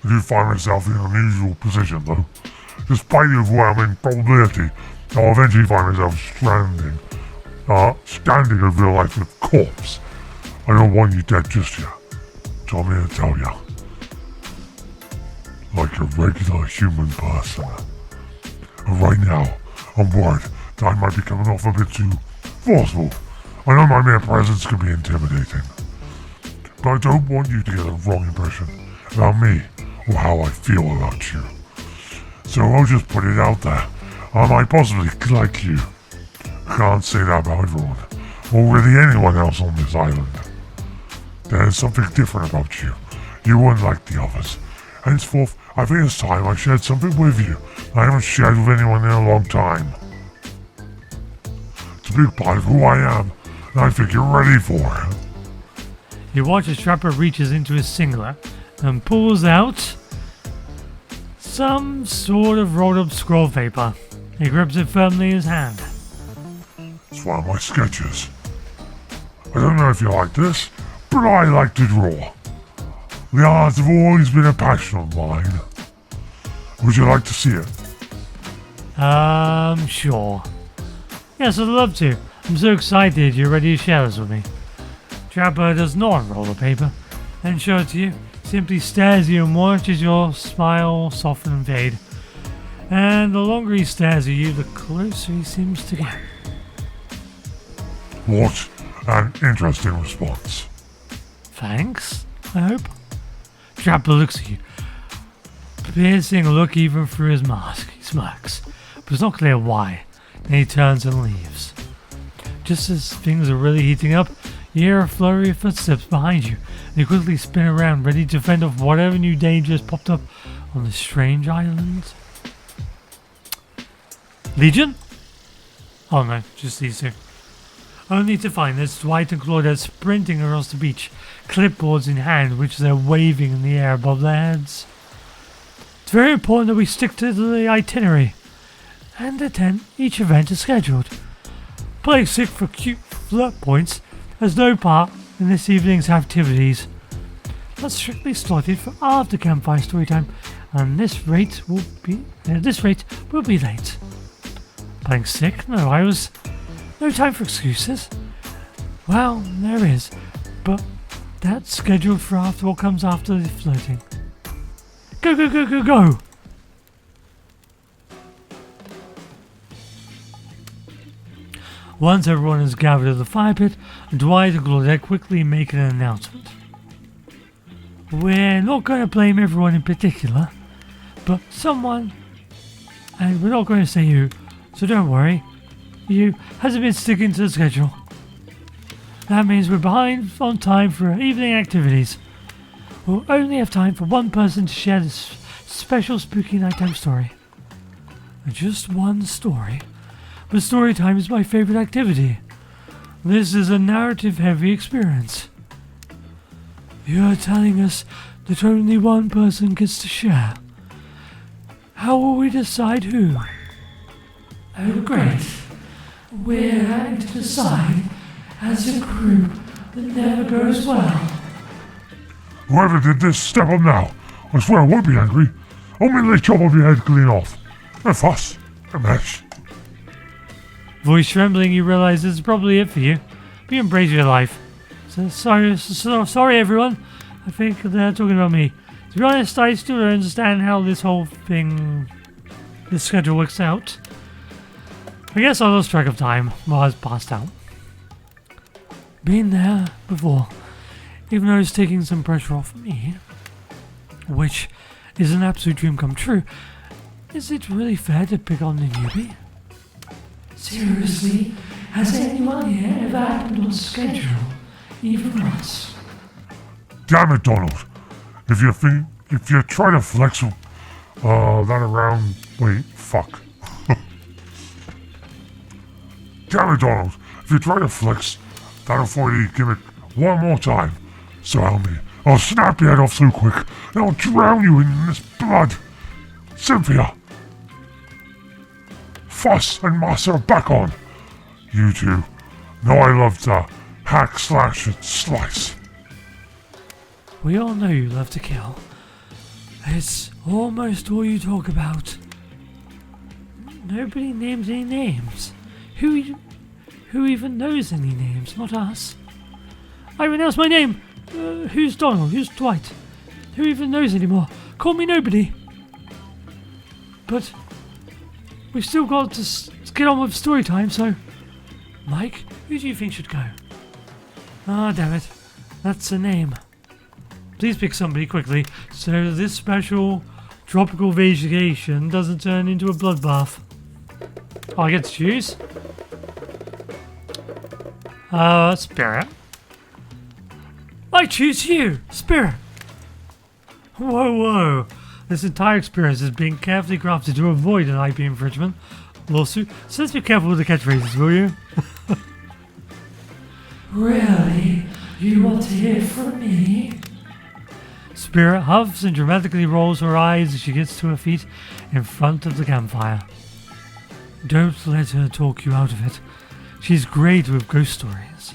I do find myself in an unusual position though. Despite the overwhelming probability, I'll eventually find myself standing over a lifeless corpse. I don't want you dead just yet. So I'm here to tell you. Like a regular human person. And right now, I'm worried that I might be coming off a bit too forceful. I know my mere presence can be intimidating. But I don't want you to get the wrong impression about me or how I feel about you. So I'll just put it out there. I might possibly like you. I can't say that about everyone, or really anyone else on this island. There's something different about you. You weren't like the others. Henceforth, I think it's time I shared something with you I haven't shared with anyone in a long time. It's a big part of who I am, and I think you're ready for it. You watch as Trapper reaches into his singlet and pulls out some sort of rolled up scroll paper. He grips it firmly in his hand. It's one of my sketches. I don't know if you like this, but but I like to draw. The arts have always been a passion of mine. Would you like to see it? Sure. Yes, I'd love to. I'm so excited you're ready to share this with me. Trapper does not unroll the paper, then show it to you. Simply stares at you and watches your smile soften and fade. And the longer he stares at you, the closer he seems to get. What an interesting response. Thanks, I hope. Trapper looks at you. Piercing a look even through his mask. He smirks, but it's not clear why. Then he turns and leaves. Just as things are really heating up, you hear a flurry of footsteps behind you, and you quickly spin around, ready to fend off whatever new danger has popped up on this strange island. Legion? Oh no, just these two. Only to find there's Dwight and Claudette sprinting across the beach, clipboards in hand, which they're waving in the air above their heads. It's very important that we stick to the itinerary and attend each event as scheduled. Play sick for cute flirt points has no part in this evening's activities. That's strictly slotted for after campfire story time, and this rate will be late. Playing sick? No, no time for excuses. Well, there is, but that's scheduled for after what comes after the flirting. Go, go, go, go, go! Once everyone is gathered at the fire pit, Dwight and Claudette quickly make an announcement. We're not going to blame everyone in particular, but someone, and we're not going to say who, so don't worry, you hasn't been sticking to the schedule. That means we're behind on time for evening activities. We'll only have time for one person to share this special spooky nighttime story. Just one story. But story time is my favorite activity. This is a narrative-heavy experience. You're telling us that only one person gets to share. How will we decide who? Oh, great. We're having to decide as a group that never goes well. Whoever did this, step up now. I swear I won't be angry. I'll immediately chop off your head clean off. No fuss, no mess. Voice trembling, you realize this is probably it for you. But you embrace your life. So sorry everyone. I think they're talking about me. To be honest, I still don't understand how this whole thing, this schedule works out. I guess I lost track of time while I was passed out. Been there before. Even though it's taking some pressure off me, which is an absolute dream come true, is it really fair to pick on the newbie? Seriously, has anyone here ever happened on schedule? Even once? Damn it, Donald. If you try to flex that around, wait, fuck. Damn it, Donald. If you try to flex that 4D gimmick one more time, surround me. I'll snap your head off so quick, and I'll drown you in this blood. Cynthia. Fuss and Massa are back on. You two know I love to hack, slash, and slice. We all know you love to kill. It's almost all you talk about. Nobody names any names. Who even knows any names? Not us. I renounced my name. Who's Donald? Who's Dwight? Who even knows anymore? Call me nobody. But we've still got to get on with story time, so... Mike, who do you think should go? Ah, damn it. That's a name. Please pick somebody quickly, so this special tropical vacation doesn't turn into a bloodbath. Oh, I get to choose? Spirit. I choose you, Spirit. Whoa. This entire experience is being carefully crafted to avoid an IP infringement lawsuit, so let's be careful with the catchphrases, will you? Really? You want to hear from me? Spirit huffs and dramatically rolls her eyes as she gets to her feet in front of the campfire. Don't let her talk you out of it. She's great with ghost stories.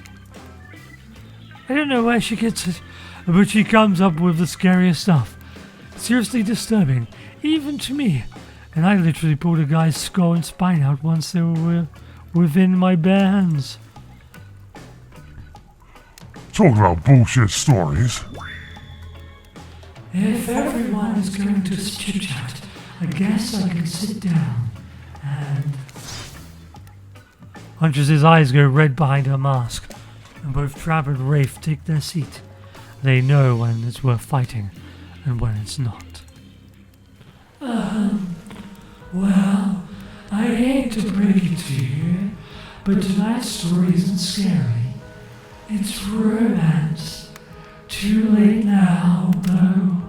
I don't know where she gets it, but she comes up with the scariest stuff. Seriously disturbing, even to me. And I literally pulled a guy's skull and spine out once they were within my bare hands. Talk about bullshit stories. If everyone is going to chit-chat, I guess I can sit down and... Huntress's eyes go red behind her mask, and both Trav and Rafe take their seat. They know when it's worth fighting and when it's not. Well, I hate to break it to you, but tonight's story isn't scary. It's romance. Too late now, though.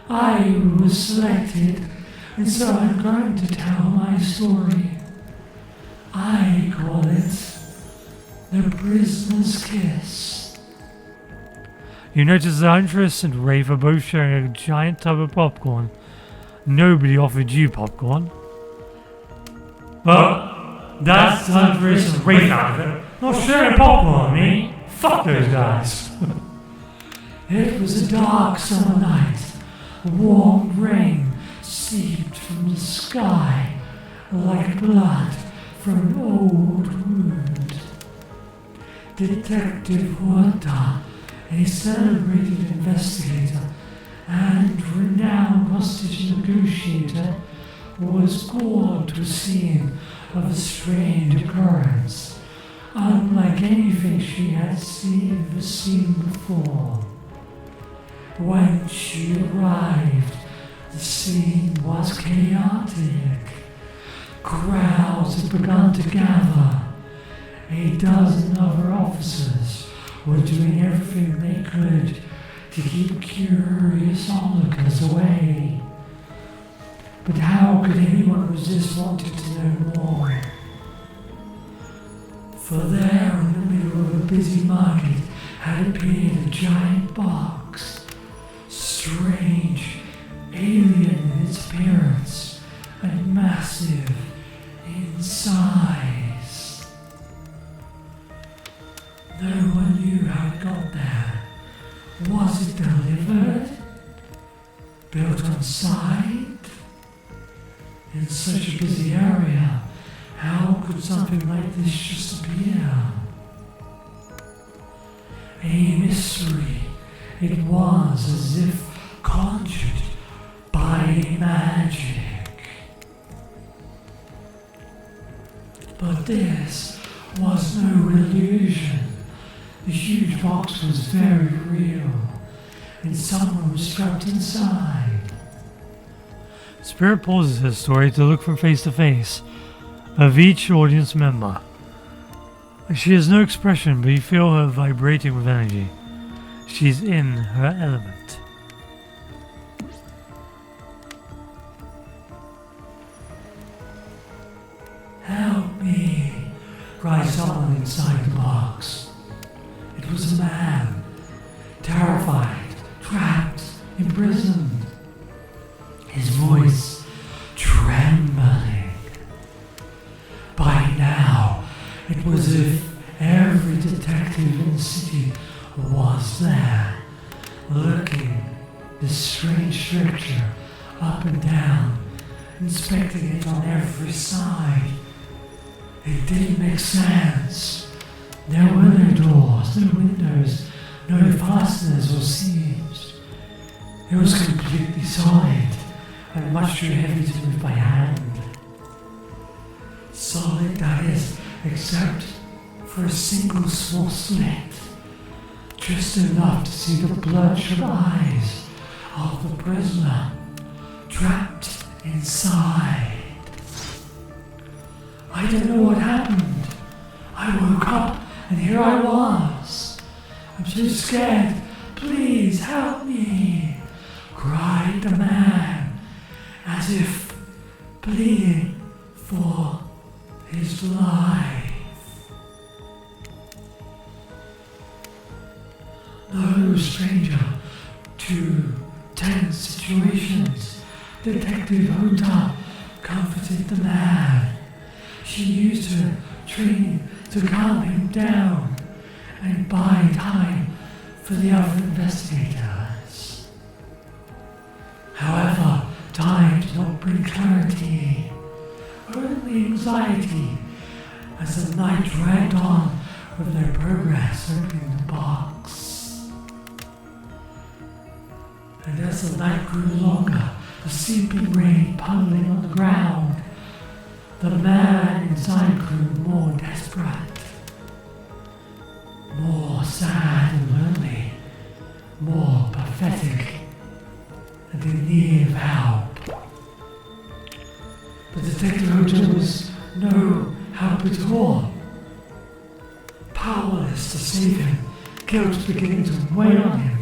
I was selected, and so I'm going to tell my story. I call it The Prisoner's Kiss. You notice the Huntress and Rafe are both sharing a giant tub of popcorn. Nobody offered you popcorn. Well, that's the Huntress and Rafe outfit. Not sharing popcorn, me. Fuck those guys. It was a dark summer night. Warm rain seeped from the sky like blood from an old wound. Detective Walter, a celebrated investigator and renowned hostage negotiator, was called to a scene of a strange occurrence, unlike anything she had ever seen before. When she arrived, the scene was chaotic. Crowds had begun to gather. A dozen other officers were doing everything they could to keep curious onlookers away. But how could anyone resist wanting to know more? For there, in the middle of a busy market, had appeared a giant box, strange, alien in its appearance, and massive in size. No one knew how it got there. Was it delivered? Built on site? In such a busy area, how could something like this just appear? A mystery. It was as if conjured by magic. But this was no illusion. The huge box was very real, and someone was trapped inside. Spirit pauses her story to look from face to face of each audience member. She has no expression, but you feel her vibrating with energy. She's in her element. Help me, cried someone inside the box. It was a man, terrified, trapped, imprisoned. His voice trembling. By now, it was as if every detective in the city was there, looking this strange structure up and down, inspecting it on every side. It didn't make sense. There were no doors, no windows, no fasteners or seams. It was completely solid and much too heavy to move by hand. Solid, that is, except for a single small slit, just enough to see the bloodshot eyes of the prisoner trapped inside. I don't know what happened. I woke up and here I was. I'm so scared. Please help me, cried the man, as if pleading for his life. No stranger to tense situations, Detective Hota comforted the man. She used her training to calm him down and buy time for the other investigators. However, time did not bring clarity, only anxiety, as the night dragged on with no progress opening the box. And as the night grew longer, the seeping rain puddling on the ground, the man inside grew more desperate, more sad and lonely, more pathetic, and in need of help. But Detective Hojo was no help at all. Powerless to save him, guilt beginning to weigh on him.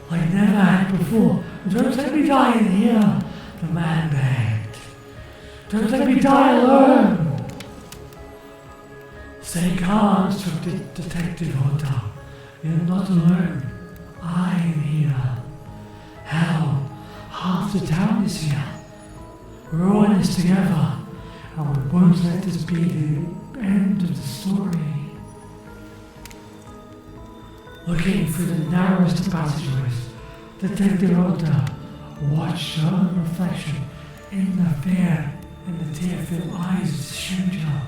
Like never had before. Don't let me die in here, the man begged. Don't let me die alone. Stay calm, instructed Detective Hojo. You're not alone. I am here. Hell, half the town is here. We're all in this together, and we won't let this be the end of the story. Looking through the narrowest of passageways, Detective Hojo watched her own reflection in the tear-filled eyes of the stranger.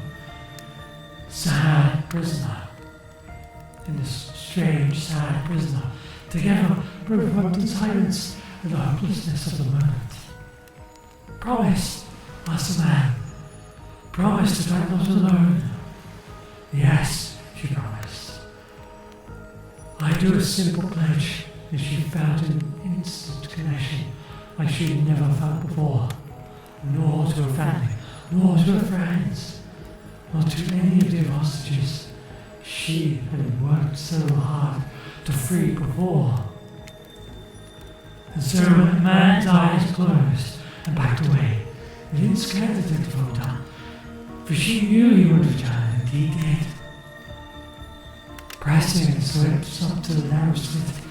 Sad prisoner. In this strange, sad prisoner, together provoked in silence and the hopelessness of the moment. Promise, asked the man. Promise that I'm not alone. Yes, she promised. I do a simple pledge that she felt an instant connection like she'd never felt before, nor to her family, nor to her friends, nor to any of the hostages she had worked so hard to free before. And so when the man's eyes closed and backed away, it didn't scare Detective Hojo, for she knew he would return, and he did. Pressing his lips up to the narrow slit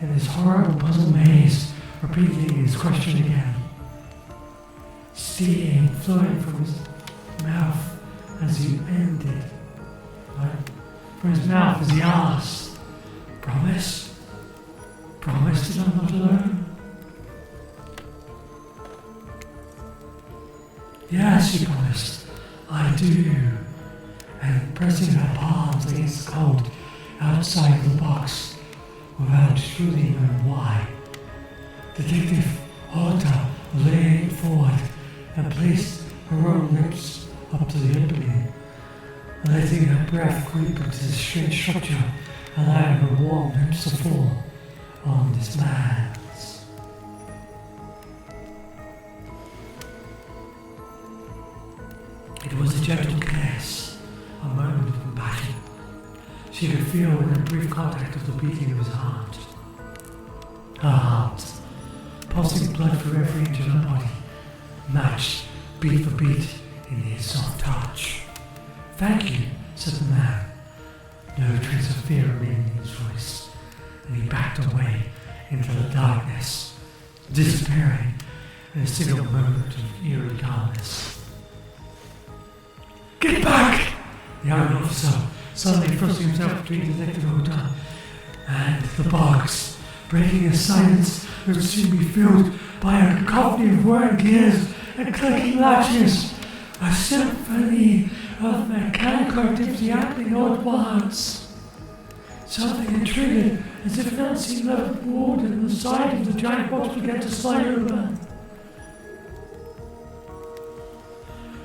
in this horrible puzzle maze, repeating his question again. Steam flowing from his mouth as he ended. From his mouth as he asked, Promise? Promise that I'm not alone? Yes, she promised. I do. And pressing her palms against the cold outside of the box, without truly knowing why, Detective Hojo leaned forward and placed her own lips up to the opening, letting her breath creep into the strange structure, allowing her warm lips to fall on this man's. It was a gentle kiss, a moment of compassion. She could feel in the brief contact of the beating of his heart. Her heart, pulsing blood through every inch of her body, matched beat for beat in his soft touch. Thank you, said the man. No trace of fear remained in his voice, and he backed away into the darkness, disappearing in a single moment of eerie calmness. Get back! The young officer suddenly thrusting himself between Detective Hojo and the box, breaking a silence that would soon be filled by a cacophony of whirring gears and clicking latches, a symphony of mechanical activity happening all at once. Something had triggered, as if an unseen lever board in the side of the giant box began to slide over.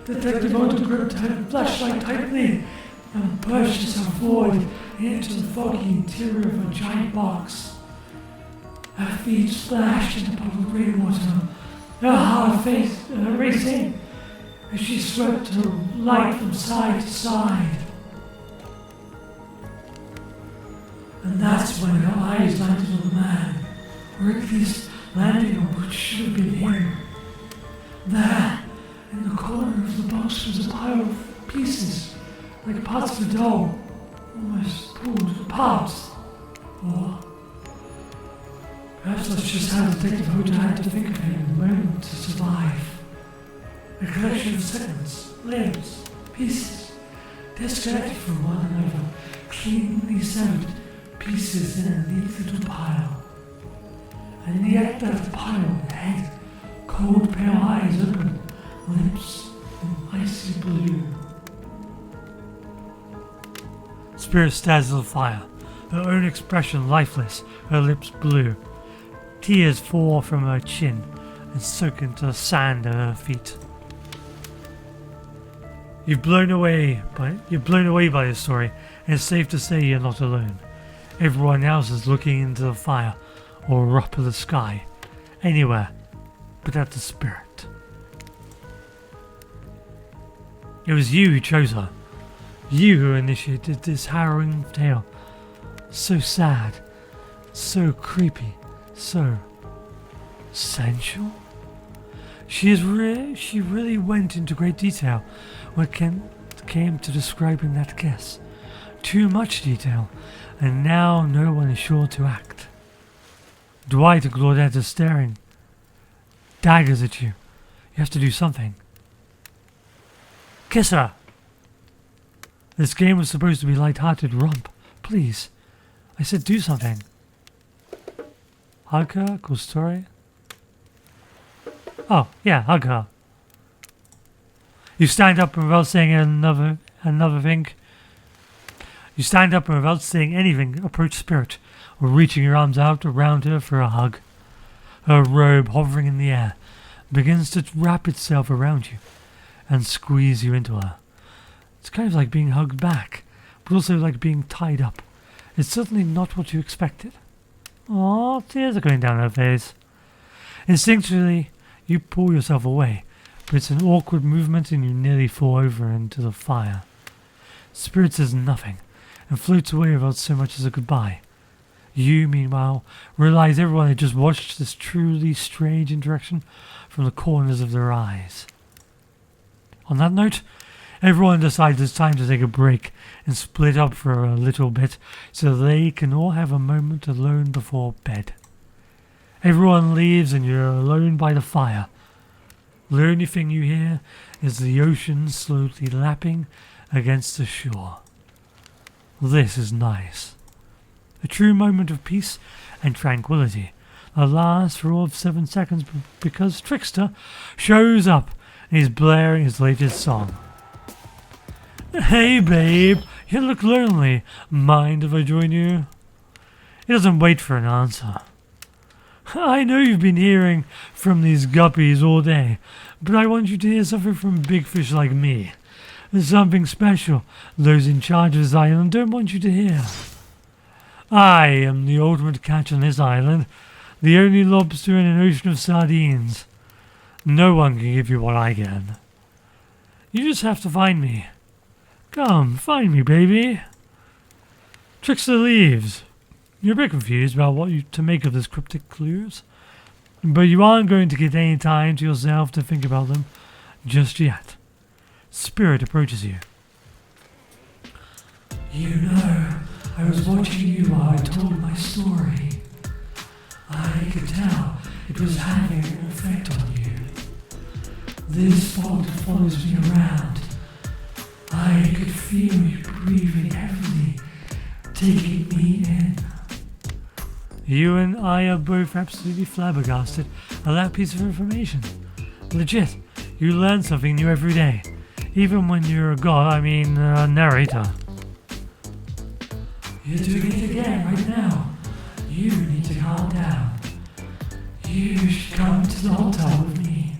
Detective Hojo gripped her flashlight tightly and pushed herself forward into the foggy interior of a giant box. Her feet splashed into puddled rainwater, her heart racing as she swept her light from side to side. And that's when her eyes landed on the man, or at least landing on what should have been him. There, in the corner of the box, was a pile of pieces, like parts of a doll, almost pulled apart. Or perhaps that's just how Detective Hojo had to think of him in the moment to survive. A collection of segments, limbs, pieces, disconnected from one another, cleanly severed, pieces in a neat little pile. And yet that pile had cold pale eyes open, lips in icy blue. Spirit stares at the fire, her own expression lifeless, her lips blue. Tears fall from her chin and soak into the sand at her feet. You're blown away by this story, and it's safe to say you're not alone. Everyone else is looking into the fire or up at the sky, anywhere but at the spirit. It was you who chose her. You who initiated this harrowing tale. So sad, so creepy, so sensual. She really went into great detail when it came to describing that kiss. Too much detail, and now no one is sure to act. Dwight and Claudette are staring daggers at you. You have to do something. Kiss her! This game was supposed to be light-hearted romp. Please. I said do something. Hug her, cool story. Oh, yeah, hug her. You stand up and without saying another thing. You stand up and without saying anything, approach Spirit, or reaching your arms out around her for a hug. Her robe, hovering in the air, begins to wrap itself around you and squeeze you into her. It's kind of like being hugged back, but also like being tied up. It's certainly not what you expected. Aw, tears are going down her face. Instinctually, you pull yourself away, but it's an awkward movement and you nearly fall over into the fire. Spirit says nothing and floats away without so much as a goodbye. You, meanwhile, realize everyone had just watched this truly strange interaction from the corners of their eyes. On that note, everyone decides it's time to take a break and split up for a little bit so they can all have a moment alone before bed. Everyone leaves and you're alone by the fire. The only thing you hear is the ocean slowly lapping against the shore. This is nice. A true moment of peace and tranquility that lasts for all of 7 seconds because Trickster shows up and he's blaring his latest song. Hey babe, you look lonely. Mind if I join you? He doesn't wait for an answer. I know you've been hearing from these guppies all day, but I want you to hear something from big fish like me. There's something special those in charge of this island don't want you to hear. I am the ultimate catch on this island, the only lobster in an ocean of sardines. No one can give you what I can. You just have to find me. Come, find me, baby. Trickster leaves. You're a bit confused about what to make of this cryptic clues, but you aren't going to get any time to yourself to think about them just yet. Spirit approaches you. You know, I was watching you while I told my story. I could tell it was having an effect on you. This fog follows me around. I could feel you breathing heavily, taking me in. You and I are both absolutely flabbergasted at that piece of information. Legit, you learn something new every day, even when you're a narrator. You're doing it again right now. You need to calm down. You should come to the hot tub with me.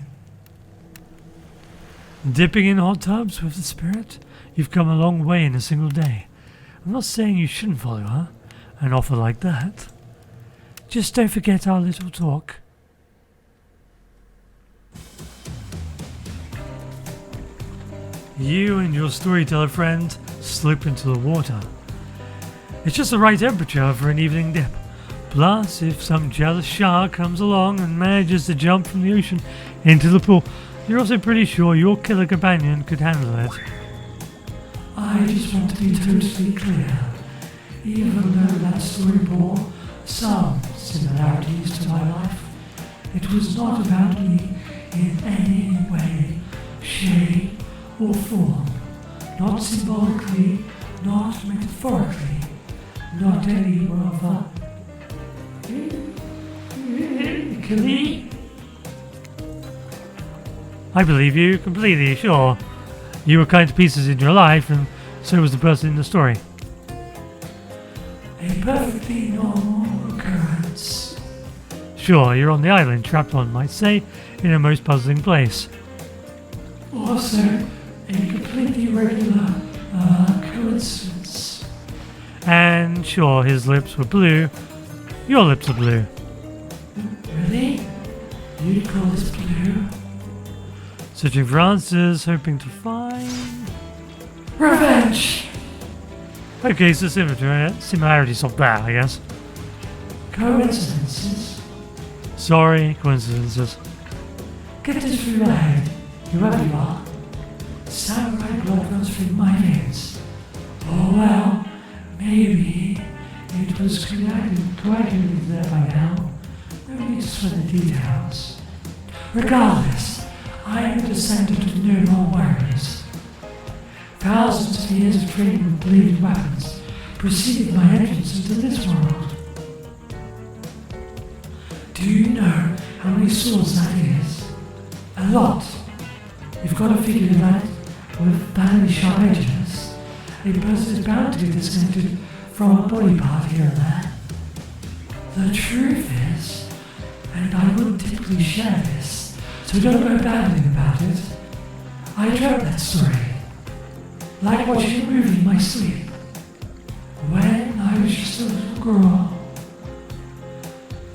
Dipping in hot tubs with the spirit? You've come a long way in a single day. I'm not saying you shouldn't follow her, an offer like that. Just don't forget our little talk. You and your storyteller friend slip into the water. It's just the right temperature for an evening dip. Plus, if some jealous shark comes along and manages to jump from the ocean into the pool, you're also pretty sure your killer companion could handle it. I just want to be totally clear. Even though that story bore some similarities to my life, it was not about me in any way, shape, or form. Not symbolically, not metaphorically. not any more of a... Glee? I believe you completely, sure. You were kind to pieces in your life, and so was the person in the story. A perfectly normal occurrence. Sure, you're on the island, trapped, one might say, in a most puzzling place. Also, a completely regular coincidence. And sure, his lips were blue. Your lips are blue. Really? You'd call this blue? Searching for answers, hoping to find... Revenge! Okay, so similarities not bad, I guess. Coincidences? Sorry, coincidences. Get this through your head, whoever you are. Samurai blood runs through my veins. Oh well, maybe it was coagulated there by now. No need to sweat the details. Regardless, I am a descendant of no-more warriors. Thousands of years of training with bleeding weapons preceded my entrance into this world. Do you know how many swords that is? A lot. You've got to figure that with badly sharp edges, a person is bound to be disconnected from a body part here and there. The truth is, and I wouldn't typically share this, so don't go babbling about it, I dreamt that story. Like watching a movie in my sleep. When I was just a little girl.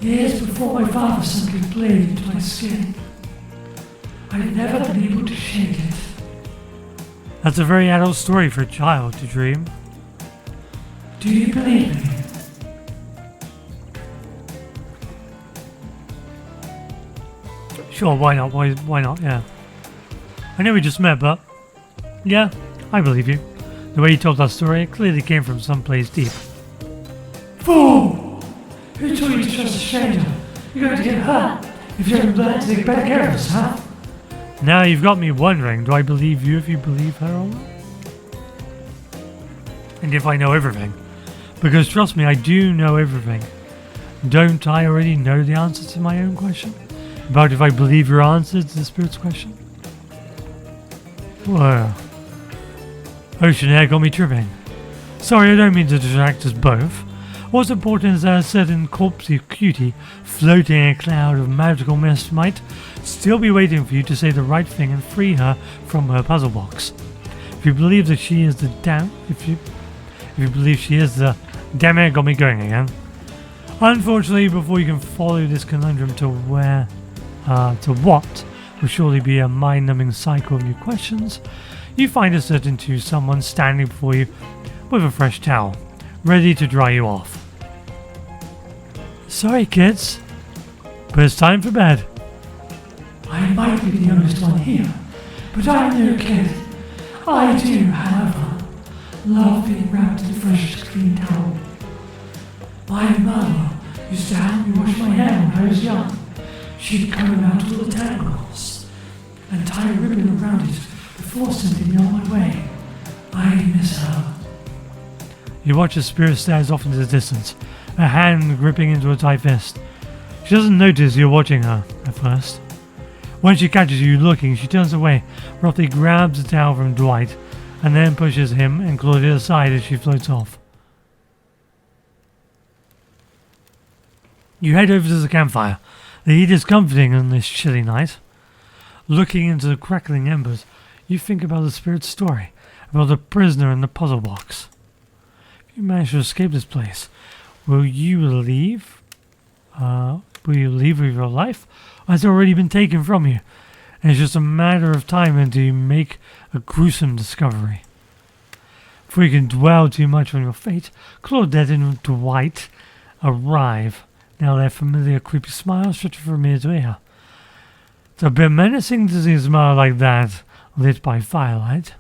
Years before my father sunk his blade into my skin. I've never been able to shake it. That's a very adult story for a child to dream. Do you believe me? Sure, why not? Why not? Yeah. I know we just met, but yeah, I believe you. The way you told that story, it clearly came from someplace deep. Fool! Who told you to trust a stranger? You're going to get hurt if you don't learn to take better care of us, huh? Now you've got me wondering, do I believe you if you believe her or not? And if I know everything? Because trust me, I do know everything. Don't I already know the answer to my own question? About if I believe your answer to the spirit's question? Whoa. Ocean air got me tripping. Sorry, I don't mean to distract us both. What's important is that a certain corpsey cutie floating in a cloud of magical mist might still be waiting for you to say the right thing and free her from her puzzle box. If you believe that she is the if you believe she is the damn it, got me going again. Unfortunately, before you can follow this conundrum to what will surely be a mind-numbing cycle of new questions, you find yourself into someone standing before you with a fresh towel, ready to dry you off. Sorry, kids, but it's time for bed. I might be the youngest one here, but I'm no kid. I do, however, love being wrapped in a fresh, clean towel. My mother used to help me wash my hair when I was young. She'd comb out all the tangles and tie a ribbon around it before sending me on my way. I miss her. You watch as Spirit stares off into the distance, her hand gripping into a tight fist. She doesn't notice you're watching her at first. When she catches you looking, she turns away, roughly grabs the towel from Dwight, and then pushes him and Claudia aside as she floats off. You head over to the campfire. The heat is comforting on this chilly night. Looking into the crackling embers, you think about the Spirit's story, about the prisoner in the puzzle box. If you manage to escape this place, will you leave? Will you leave with your life? Or has it already been taken from you? And it's just a matter of time until you make a gruesome discovery. Before you can dwell too much on your fate, Claudette and Dwight arrive. Now their familiar creepy smile stretching from ear to ear. It's a bit menacing to see a smile like that, lit by firelight.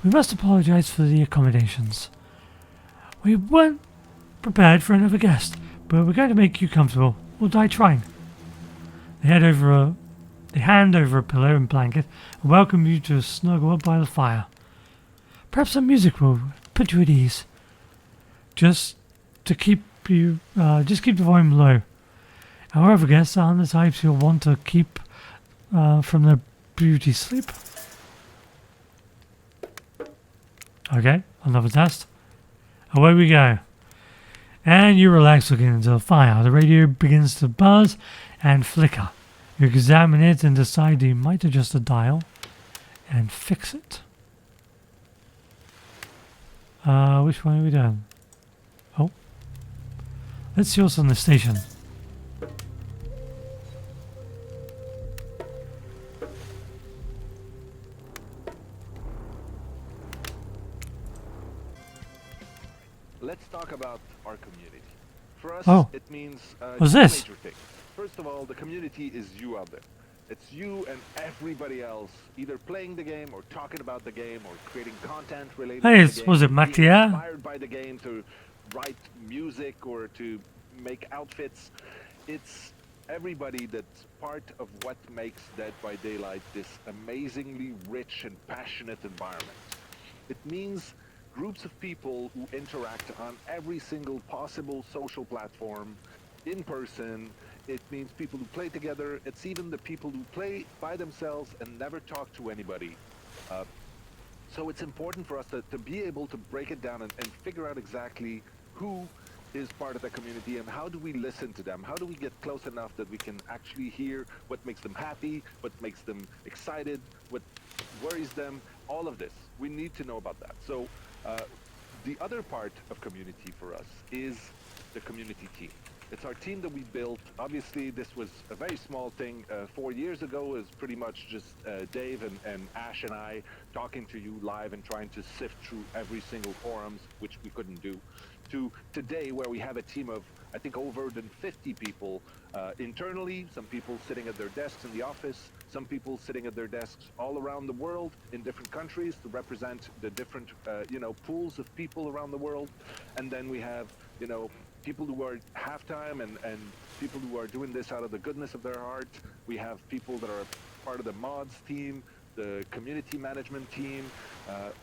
We must apologize for the accommodations. We weren't prepared for another guest, but we're going to make you comfortable. We'll die trying. They hand over a pillow and blanket and welcome you to snuggle up by the fire. Perhaps some music will put you at ease. just to keep you, just keep the volume low. However, guests aren't the types you'll want to keep from their beauty sleep. Okay, another test. Away we go. And you relax looking into the fire. The radio begins to buzz and flicker. You examine it and decide you might adjust the dial and fix it. Which one are we doing? Oh. Let's see what's on the station. Let's talk about our community. For us, it means what's two this? major things. First of all, the community is you out there. It's you and everybody else either playing the game or talking about the game or creating content related Hey, to the game. was it being Matia? inspired by the game to write music or to make outfits. It's everybody that's part of what makes Dead by Daylight this amazingly rich and passionate environment. It means groups of people who interact on every single possible social platform, in person. It means people who play together. It's even the people who play by themselves and never talk to anybody. So it's important for us to be able to break it down and figure out exactly who is part of the community and how do we listen to them? How do we get close enough that we can actually hear what makes them happy, what makes them excited, what worries them, all of this. We need to know about that. So the other part of community for us is the community team. It's our team that we built. Obviously, this was a very small thing. 4 years ago, it was pretty much just Dave and Ash and I talking to you live and trying to sift through every single forums, which we couldn't do, to today where we have a team of, I think, over than 50 people internally, some people sitting at their desks in the office, some people sitting at their desks all around the world in different countries to represent the different, pools of people around the world. And then we have, people who are half-time and people who are doing this out of the goodness of their heart. We have people that are part of the mods team, the community management team.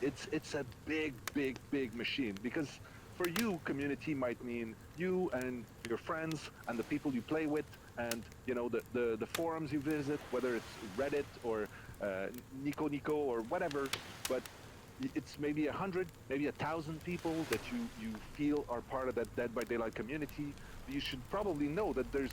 It's a big machine, because for you, community might mean you and your friends and the people you play with and, the forums you visit, whether it's Reddit or Nico or whatever, but it's maybe 100, maybe 1,000 people that you feel are part of that Dead by Daylight community. You should probably know that there's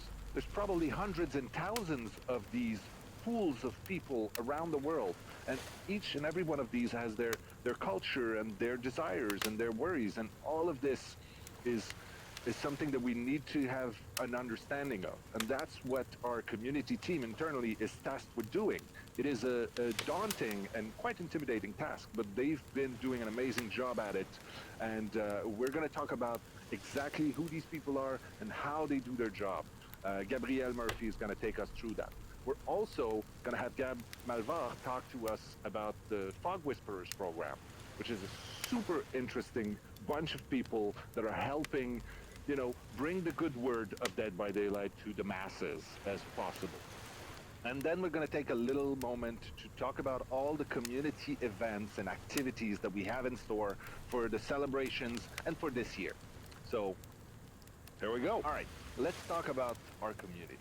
probably hundreds and thousands of these pools of people around the world, and each and every one of these has their culture and their desires and their worries, and all of this is something that we need to have an understanding of, and that's what our community team internally is tasked with doing. It is a daunting and quite intimidating task, but they've been doing an amazing job at it, and we're going to talk about exactly who these people are and how they do their job. Gabrielle Murphy is going to take us through that. We're also going to have Gab Malvar talk to us about the Fog Whisperers program, which is a super interesting bunch of people that are helping, bring the good word of Dead by Daylight to the masses as possible. And then we're going to take a little moment to talk about all the community events and activities that we have in store for the celebrations and for this year. So, there we go. All right, let's talk about our community.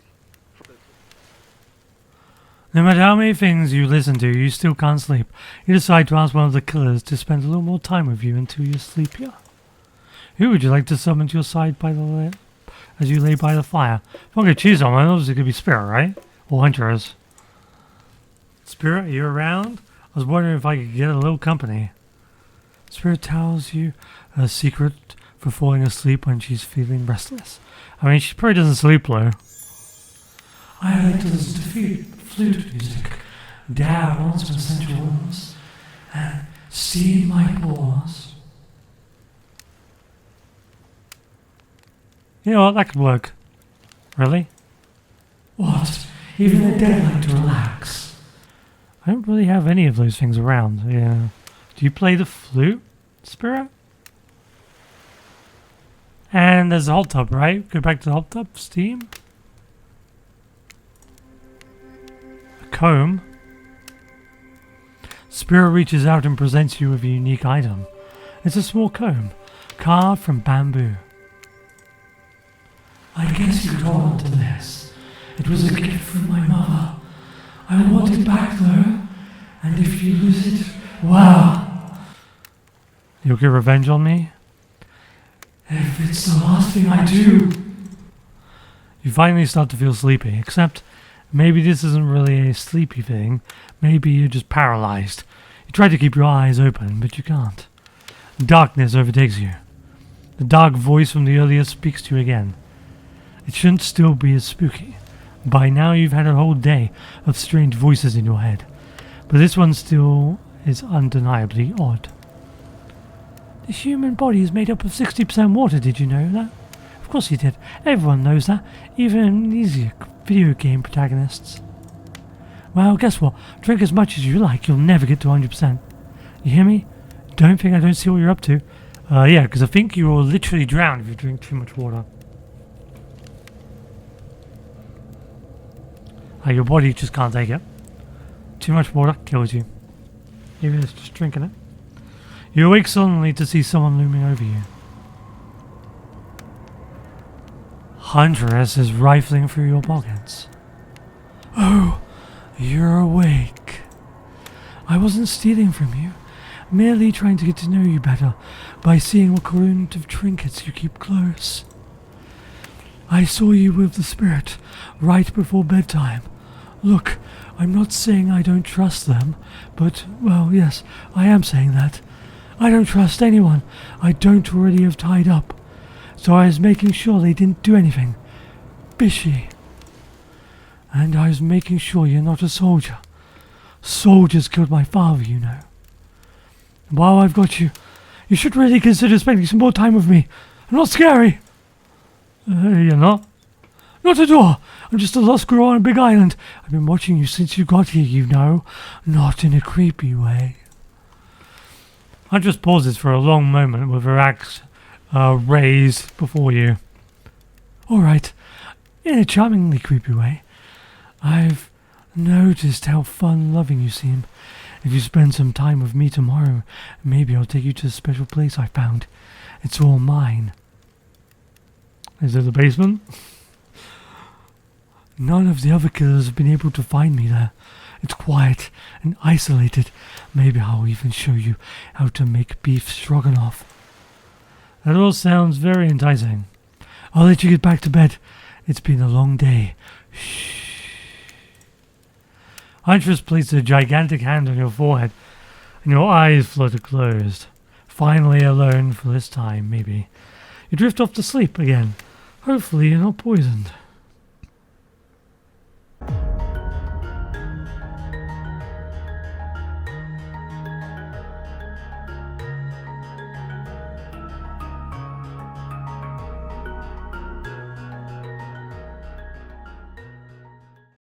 No matter how many things you listen to, you still can't sleep. You decide to ask one of the killers to spend a little more time with you until you're sleepier. Who would you like to summon to your side as you lay by the fire? If I'm going to choose someone, obviously it could be Spirit, right? Or Huntress. Spirit, are you around? I was wondering if I could get a little company. Spirit tells you a secret for falling asleep when she's feeling restless. I mean, she probably doesn't sleep low. I like to listen to flute music, dab on some essential oils, and steam my pores. You know what, that could work. Really? What? Even the dead like to relax. I don't really have any of those things around, yeah. Do you play the flute, Spirit? And there's a hot tub, right? Go back to the hot tub, steam. A comb. Spirit reaches out and presents you with a unique item. It's a small comb. carved from bamboo. I guess you could hold on to this. It was a gift from my mother. I want it back though, and if you lose it, well, You'll get revenge on me? if it's the last thing I do. You finally start to feel sleepy, except maybe this isn't really a sleepy thing. Maybe you're just paralyzed. You try to keep your eyes open, but you can't. Darkness overtakes you. The dark voice from the earlier speaks to you again. It shouldn't still be as spooky. By now you've had a whole day of strange voices in your head, but this one still is undeniably odd. The human body is made up of 60% water, did you know that? Of course you did. Everyone knows that, even amnesiac video game protagonists. Well, guess what? Drink as much as you like, you'll never get to 100%. You hear me? Don't think I don't see what you're up to. Yeah, because I think you will literally drown if you drink too much water. Your body just can't take it. Too much water kills you. Even if it's just drinking it. You awake suddenly to see someone looming over you. Huntress is rifling through your pockets. Oh, you're awake. I wasn't stealing from you, merely trying to get to know you better by seeing what kind of trinkets you keep close. I saw you with the spirit right before bedtime. Look, I'm not saying I don't trust them, but, well, yes, I am saying that. I don't trust anyone I don't already have tied up, so I was making sure they didn't do anything fishy. And I was making sure you're not a soldier. Soldiers killed my father, you know. While I've got you, you should really consider spending some more time with me. I'm not scary. You're not? Not at all. I'm just a lost girl on a big island. I've been watching you since you got here, you know. Not in a creepy way. Huntress pauses for a long moment with her axe raised before you. All right. In a charmingly creepy way. I've noticed how fun-loving you seem. If you spend some time with me tomorrow, maybe I'll take you to a special place I found. It's all mine. Is it the basement? None of the other killers have been able to find me there. It's quiet and isolated. Maybe I'll even show you how to make beef stroganoff. That all sounds very enticing. I'll let you get back to bed. It's been a long day. Shh. Huntress places a gigantic hand on your forehead, and your eyes flutter closed. Finally alone for this time, maybe. You drift off to sleep again. Hopefully you're not poisoned.